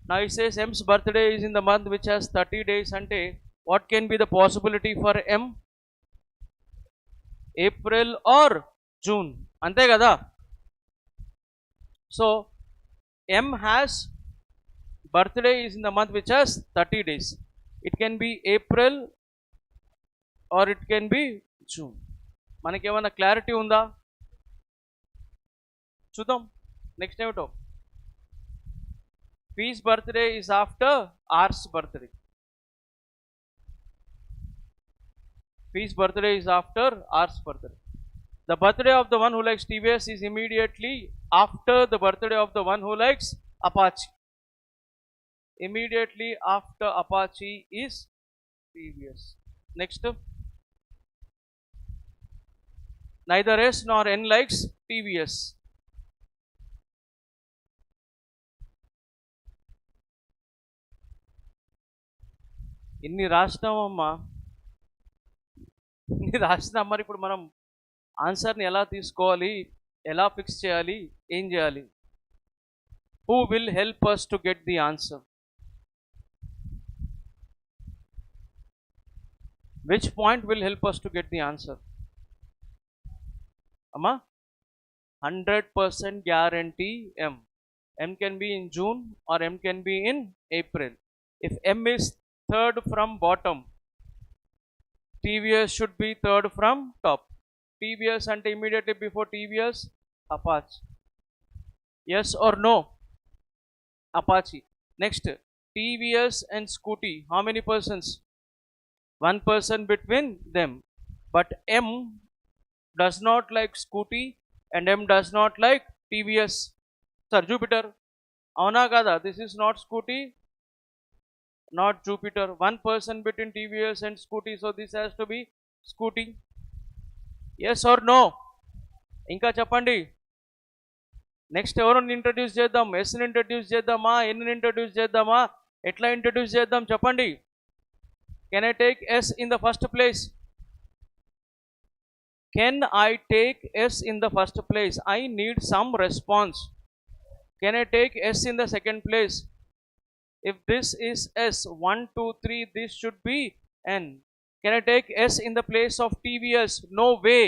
Now it says M's birthday is in the month which has 30 days. Ante, what can be the possibility for M? April or June. Ante kada? So M has birthday is in the month which has 30 days. It can be April or it can be June. మనకి ఏమైనా clarity ఉందా? చూద్దాం. Next ఏమిటో, P's birthday is after R's birthday. P's birthday is after R's birthday. The birthday of the one who likes TVS is immediately after the birthday of the one who likes Apache. Immediately after Apache is TVS. Next, neither S nor N likes TVS. ఇన్ని రాసినామమ్మా, ఇన్ని రాసినా మరి ఇప్పుడు మనం ఆన్సర్ని ఎలా తీసుకోవాలి, ఎలా ఫిక్స్ చేయాలి, ఏం చేయాలి? Who will help us to get the answer? Which point will help us to get the answer? Amma, 100% guarantee M. M can be in June or M can be in April. If M is third from bottom, TVS should be third from top. TVS and immediately before TVS, Apache. Yes or no? Apache. Next, TVS and Scooty. How many persons? One person between them. But M does not like Scooty and M does not like TVS. Sir, Jupiter. Avana kada? This is not Scooty, not Jupiter. One person between TVS and Scooty, so this has to be Scooty. Yes or no? Inka chappandi. Next ఎవరిని introduce చేద్దాం? ఎస్ని introduce చేద్దామా, ఎన్ని introduce చేద్దామా, ఎట్లా introduce చేద్దాం చెప్పండి? Can I take S in the first place? Can I take S in the first place? I need some response. Can I take S in the second place? If this is S 1 2 3, this should be N. Can I take S in the place of TVS? No way,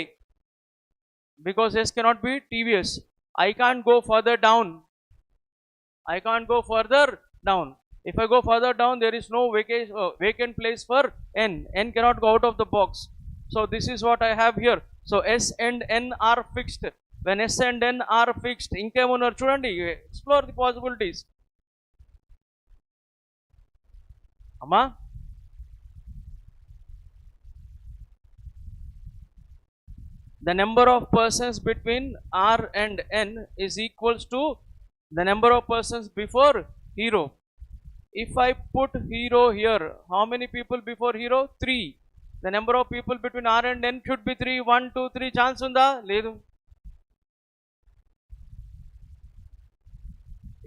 because S cannot be TVS. I can't go further down. I can't go further down. If I go further down, there is no vacant place for N. N cannot go out of the box. So this is what I have here. So S and N are fixed. When S and N are fixed, ఇంకేమన్నారు చూడండి, explore the possibilities. అమ్మా, the number of persons between R and N is equals to the number of persons before hero. If I put hero here, how many people before hero? 3. The number of people between R and N should be 3. 1 2 3. Chance unda? Ledu.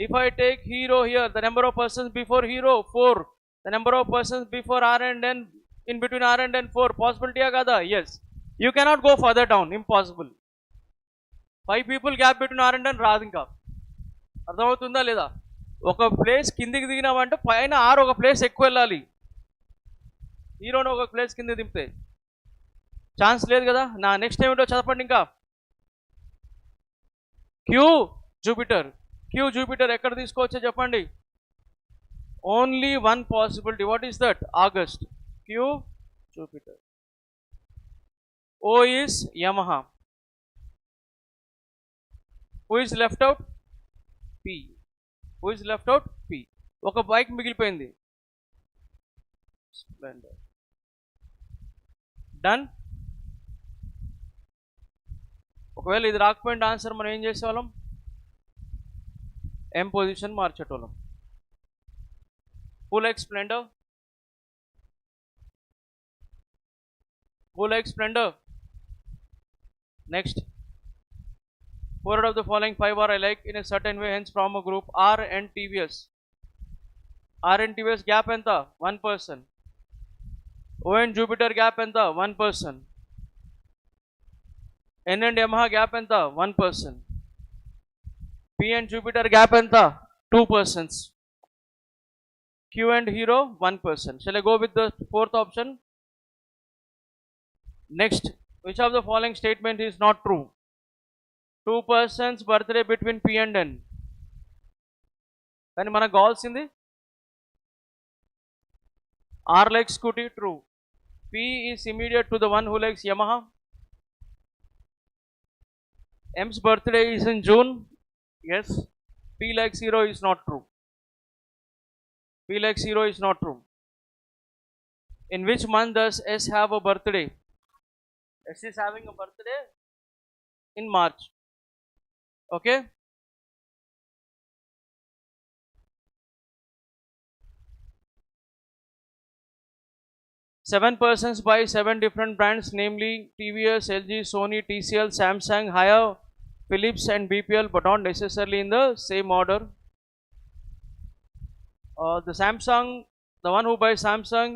If I take hero here, the number of persons before hero 4. The number of persons before R and N, in between R and N 4. Possibility ya kada? Yes. You cannot go further down. Impossible. 5 people gap between R and N రాదు. ఇంకా అర్థమవుతుందా లేదా? ఒక place కిందికి దిగినామంటే పైన are ఒక place ఎక్కువ వెళ్ళాలి. హీరోని ఒక ప్లేస్ కింద దింపితే ఛాన్స్ లేదు కదా. నా నెక్స్ట్ ఏమిటో చదవండి. ఇంకా క్యూ జూపిటర్. క్యూ జూపిటర్ ఎక్కడ తీసుకోవచ్చో చెప్పండి. Only one possibility. What is that? August. Q Jupiter. O is Yamaha. Who is left out? P. Who is left out? P. ఒక బైక్ మిగిలిపోయింది. Splendor. Done. ఒకవేళ ఇది రాకపోయిన ఆన్సర్ మనం ఏం చేసేవాళ్ళం, ఎం position మార్చేటోళ్ళం. Who likes splendor? Who likes splendor? Next. 4 out of the following 5 are I like in a certain way, hence from a group R and TVS. R and TVS gap enta 1%. O and Jupiter gap enta 1%. N and Yamaha gap enta 1%. P and Jupiter gap enta 2%. Q and Hero 1%. Shall I go with the fourth option? Next, which of the following statement is not true? 2 persons birthday between P and N. కానీ మనకు కావాల్సింది R likes scooty, true. P is immediate to the one who likes Yamaha. M's birthday is in June. Yes. P likes hero is not true. P likes hero is not true. In which month does S have a birthday? S is having a birthday in March. Okay. Seven persons buy 7 different brands, namely TVS, LG, Sony, TCL, Samsung, Haier, Philips and BPL, but not necessarily in the same order. The Samsung, the one who buys Samsung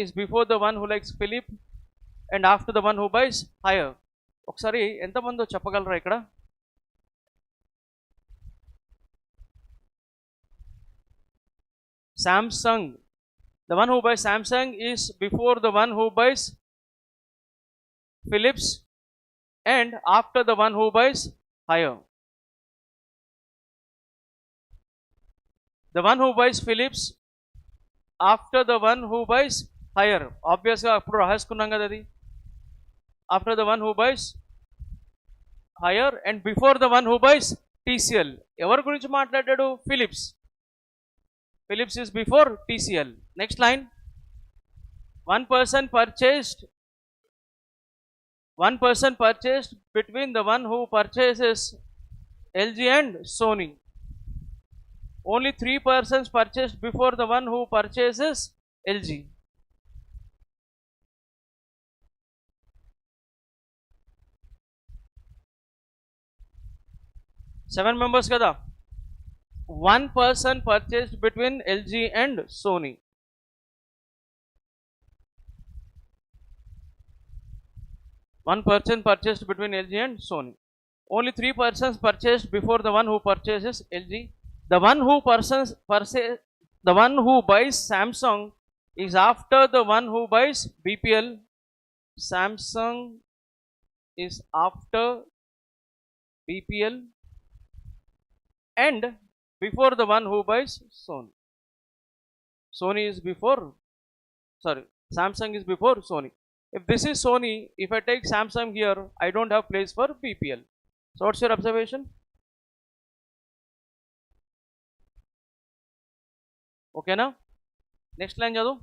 is before the one who likes Philips and after the one who buys Haier. ఒకసారి ఎంతమందో చెప్పగలరా ఇక్కడ? Samsung, the one who buys Samsung is before the one who buys Philips and after the one who buys Haier. The one who buys Philips after the one who buys Haier. Obviously, appudu rahaskunnam kada adi. After the one who buys Haier and before the one who buys TCL. Evaru gurinchi maatladadu? Philips. Philips is before TCL. Next line. One person purchased between the one who purchases LG and Sony. Only 3 persons purchased before the one who purchases LG. Seven members kada. One person purchased between LG and Sony. One person purchased between LG and Sony. Only 3 persons purchased before the one who purchases LG. The one who buys Samsung is after the one who buys BPL. Samsung is after BPL and before the one who buys Sony. Sony is before, sorry, Samsung is before Sony. If this is Sony, if I take Samsung here, I don't have place for BPL. So what's your observation? Okay now? Next line jadu.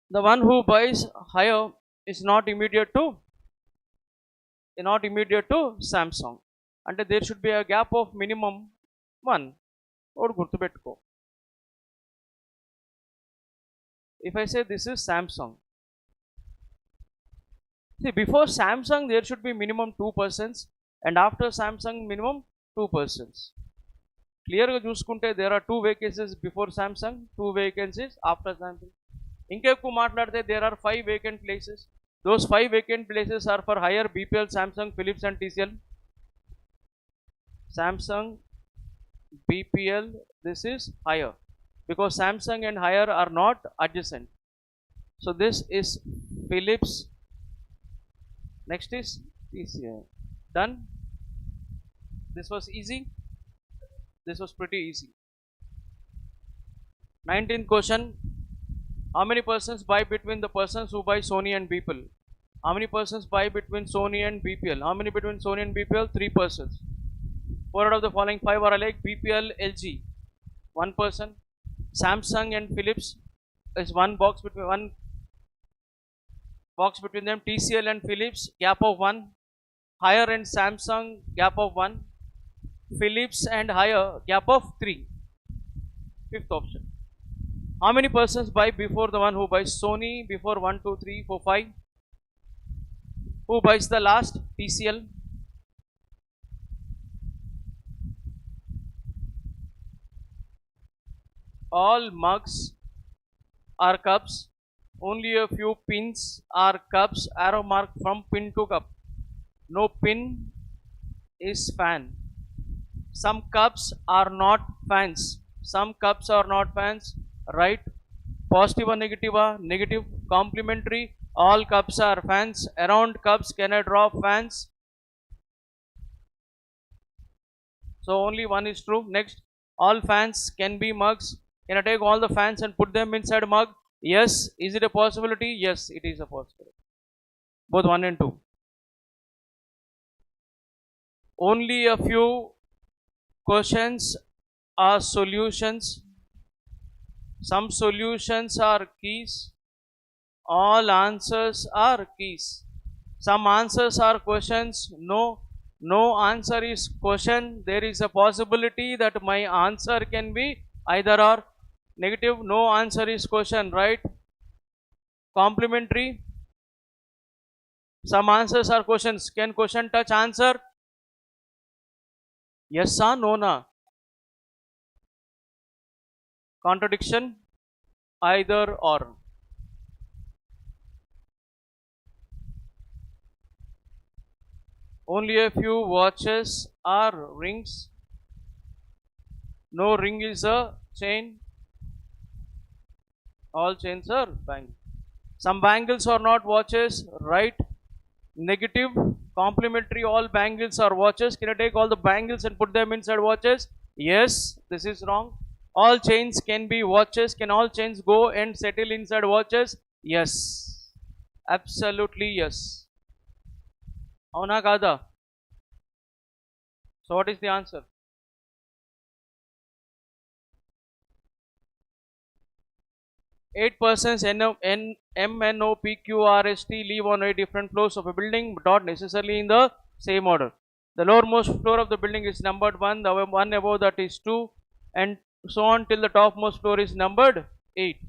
The one who buys Haier is not immediate to Samsung. And there should be a gap of minimum 1. Or gurtubettuko. If I say this is Samsung, see, before Samsung there should be minimum 2 persons and after Samsung minimum 2 persons. Clear ga chuskunte there are 2 vacancies before Samsung, 2 vacancies after Samsung. Inkekku maatladte there are 5 vacant places. Those 5 vacant places are for Haier, BPL, Samsung, Philips and TCL. Samsung, BPL, this is Haier. Because Samsung and Haier are not adjacent. So this is Philips. Next is TCL. Done. This was easy. This was pretty easy. 19th question. How many persons buy between the persons who buy Sony and BPL? How many persons buy between Sony and BPL? How many between Sony and BPL? 3 persons. 4 out of the following 5 are alike. BPL, LG, 1 person. Samsung and Philips is one box box between them. TCL and Philips, gap of 1. Higher and Samsung, gap of 1. Philips and higher, gap of 3. Fifth option. How many persons buy before the one who buys? Sony before 1, 2, 3, 4, 5. Who buys the last? TCL. All mugs are cups. Only a few pins are cups. Arrow mark from pin to cup. No pin is fan. Some cups are not fans. Some cups are not fans. Right? Positive or negative? Negative. Complementary. All cups are fans. Around cups can I draw fans? So only one is true. Next, all fans can be mugs. Can I take all the fans and put them inside a mug? Yes. Is it a possibility? Yes, it is a possibility. Both 1 and 2. Only a few questions are solutions. Some solutions are keys. All answers are keys. Some answers are questions. No answer is question. There is a possibility that my answer can be either or. Negative. No answer is question. Right? Complementary. Some answers are questions. Can question touch answer? Yes or no na? Contradiction. Either or. Only a few watches are rings. No ring is a chain. All chains are bangles. Some bangles are not watches. Right? Negative. Complementary. All bangles are watches. Can I take all the bangles and put them inside watches? Yes. This is wrong. All chains can be watches. Can all chains go and settle inside watches? Yes. Absolutely yes. Avuna kada? So what is the answer? Eight persons MNOPQRST live on 8 different floors of a building, but not necessarily in the same order. The lowermost floor of the building is numbered 1, the one above that is 2, and so on till the topmost floor is numbered 8.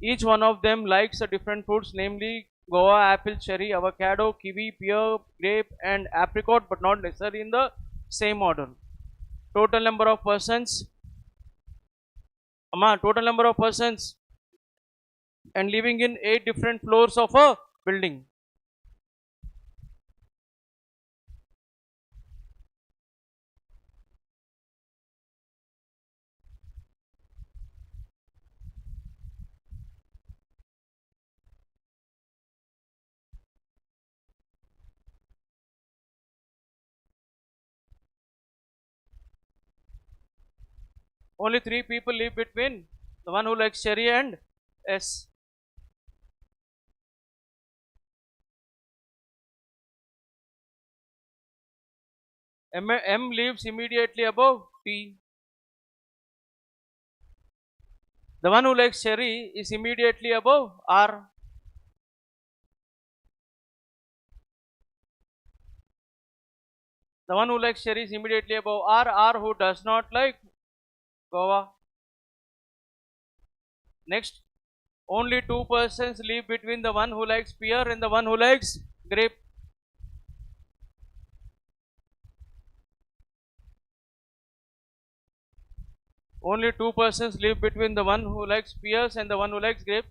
Each one of them likes a different fruits, namely guava, apple, cherry, avocado, kiwi, pear, grape, and apricot, but not necessarily in the same order. Total number of persons. Total number of persons and living in 8 different floors of a building. Only 3 people live between the one who likes cherry and S. M lives immediately above T. The one who likes cherry is immediately above R. The one who likes cherry is immediately above R. R who does not like guava. Next, only 2 persons live between the one who likes pear and the one who likes grape. Only 2 persons live between the one who likes pears and the one who likes grape.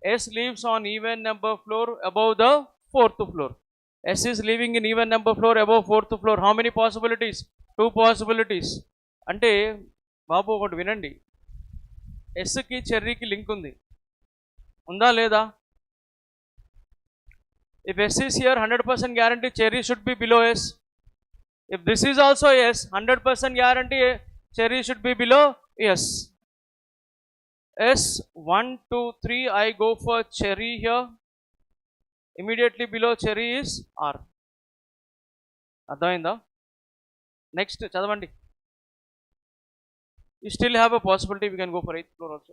S lives on even number floor above the 4th floor. S is living in even number floor above 4th floor. How many possibilities? 2 possibilities. అంటే బాబు ఒకటి వినండి, ఎస్కి చెర్రీకి link ఉంది, ఉందా లేదా? If S is here, 100% guarantee cherry should be below S. If this is also S, 100% guarantee cherry should be below S. S 1, 2, 3, I go for cherry here. Immediately below cherry is R. అర్థమైందా? Next చదవండి. You still have a possibility, we can go for 8th floor also.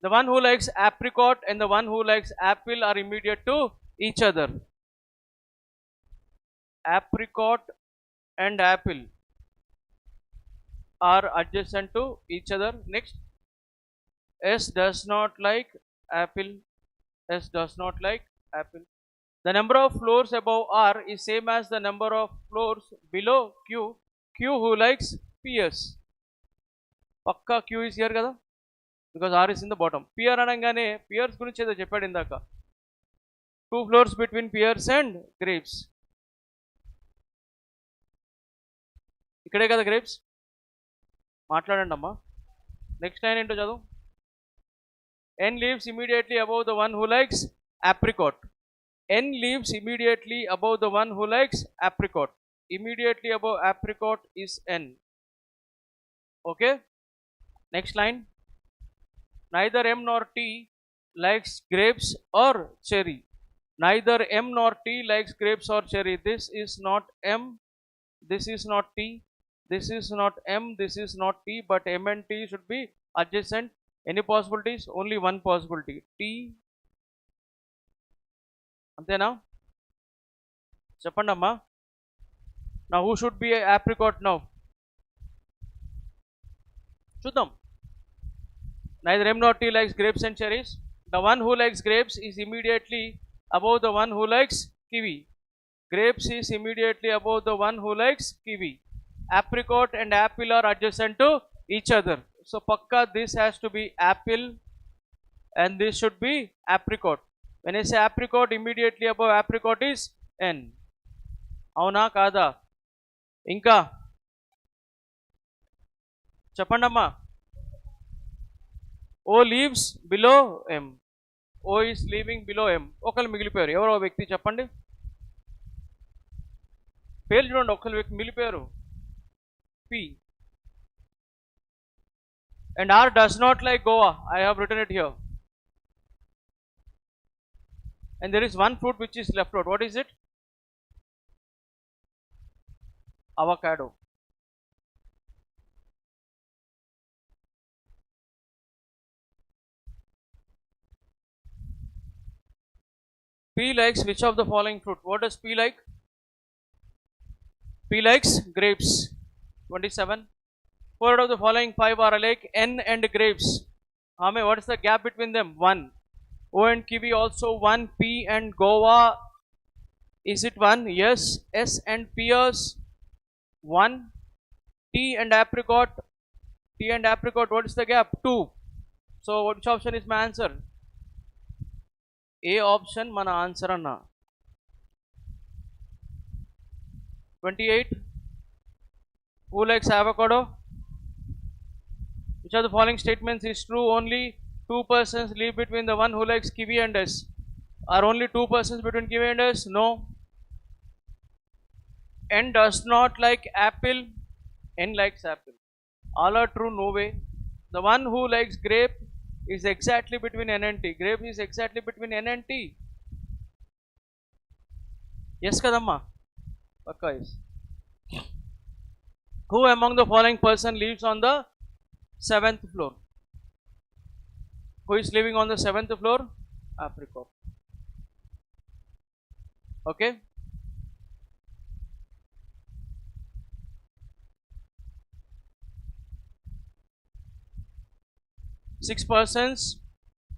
The one who likes apricot and the one who likes apple are immediate to each other. Apricot and apple are adjacent to each other. Next, S does not like apple. S does not like apple. The number of floors above R is same as the number of floors below Q. Q who likes Ps. Pakka Q is here kada, because R is in the bottom. PR anangane pears gurinchi edo cheppadu indaka. 2 floors between pears and grapes. Ikkade kada grapes. మాట్లాడండి అమ్మా. Next line ఏంటో చదువు. N lives immediately above the one who likes apricot. N lives immediately above the one who likes apricot. Immediately above apricot is N. Okay. Next line. Neither M nor T likes grapes or cherry. Neither M nor T likes grapes or cherry. This is not M. This is not T. This is not M. This is not T. But M and T should be adjacent. Any possibilities? Only one possibility. T. Antena? Cheppandamma. Now who should be a apricot now? Chuddam. Neither M nor T likes grapes and cherries. The one who likes grapes is immediately above the one who likes kiwi. Grapes is immediately above the one who likes kiwi. Apricot and apple are adjacent to each other. So pakka this has to be apple and this should be apricot. When I say apricot, immediately above apricot is N. Avuna kada? Inka cheppandamma. O lives below M. O is leaving below M. ఒకళ్ళు మిగిలిపోయారు. ఎవరో వ్యక్తి చెప్పండి. పేరు చూడండి, ఒకళ్ళు వ్యక్తి మిగిలిపోయారు. P. And R does not like Goa. I have written it here. And there is one fruit which is left out. What is it? Avocado. P likes which of the following fruit? What does P like? P likes grapes. 27. 4 out of the following 5 are alike. N and grapes. What is the gap between them? 1. O and kiwi also 1. P and Goa. Is it 1? Yes. S and pears 1. T and apricot. T and apricot. What is the gap? 2. So which option is my answer? A option mana answer anna. 28. Who likes avocado? Which of the following statements is true? Only 2 persons live between the one who likes kiwi and S. Are only 2 persons between kiwi and S? No. N does not like apple. N likes apple. All are true. No way. The one who likes grape is exactly between N and T. Grape is exactly between N and T. Yes kadamma? Pakka yes. Who among the following person lives on the 7th floor? Who is living on the 7th floor? Apricot. Okay. Six persons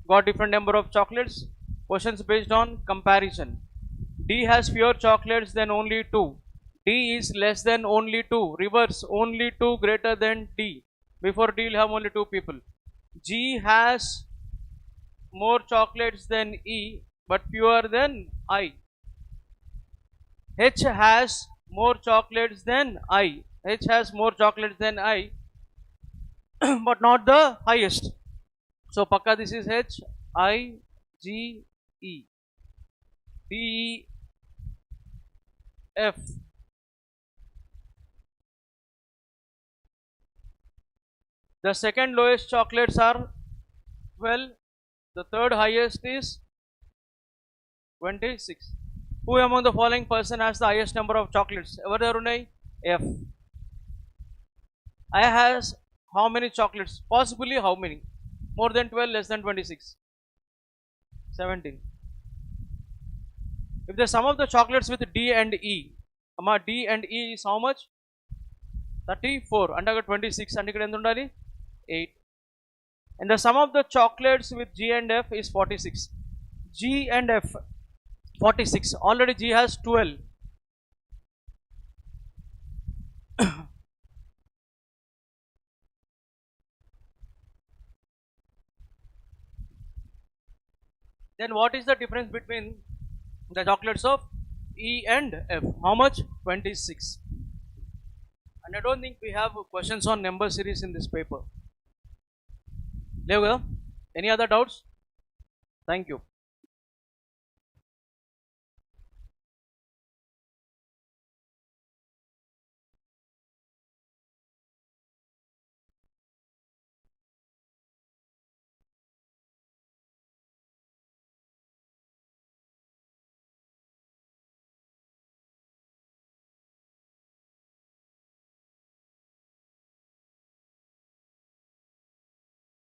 got different number of chocolates. Questions based on comparison. D has fewer chocolates than only 2. D is less than only 2. Reverse, only 2 greater than D. Before D will have only 2 people. G has more chocolates than E but fewer than I. H has more chocolates than I. H has more chocolates than I but not the highest. So pakka this is H, I, G, E. D, E, F. The second lowest chocolates are 12. The third highest is 26. Who among the following person has the highest number of chocolates? Every F. I has how many chocolates? Possibly how many? More than 12, less than 26. 17. If the sum of the chocolates with D and E, D and E is how much? 34. And 26. And ఇక్కడ ఎంత ఉండాలి? 8. And the sum of the chocolates with G and F is 46. G and F 46. Already G has 12. Then what is the difference between the chocolates of E and F? How much? 26. And I don't think we have questions on number series in this paper. Any other doubts? Thank you.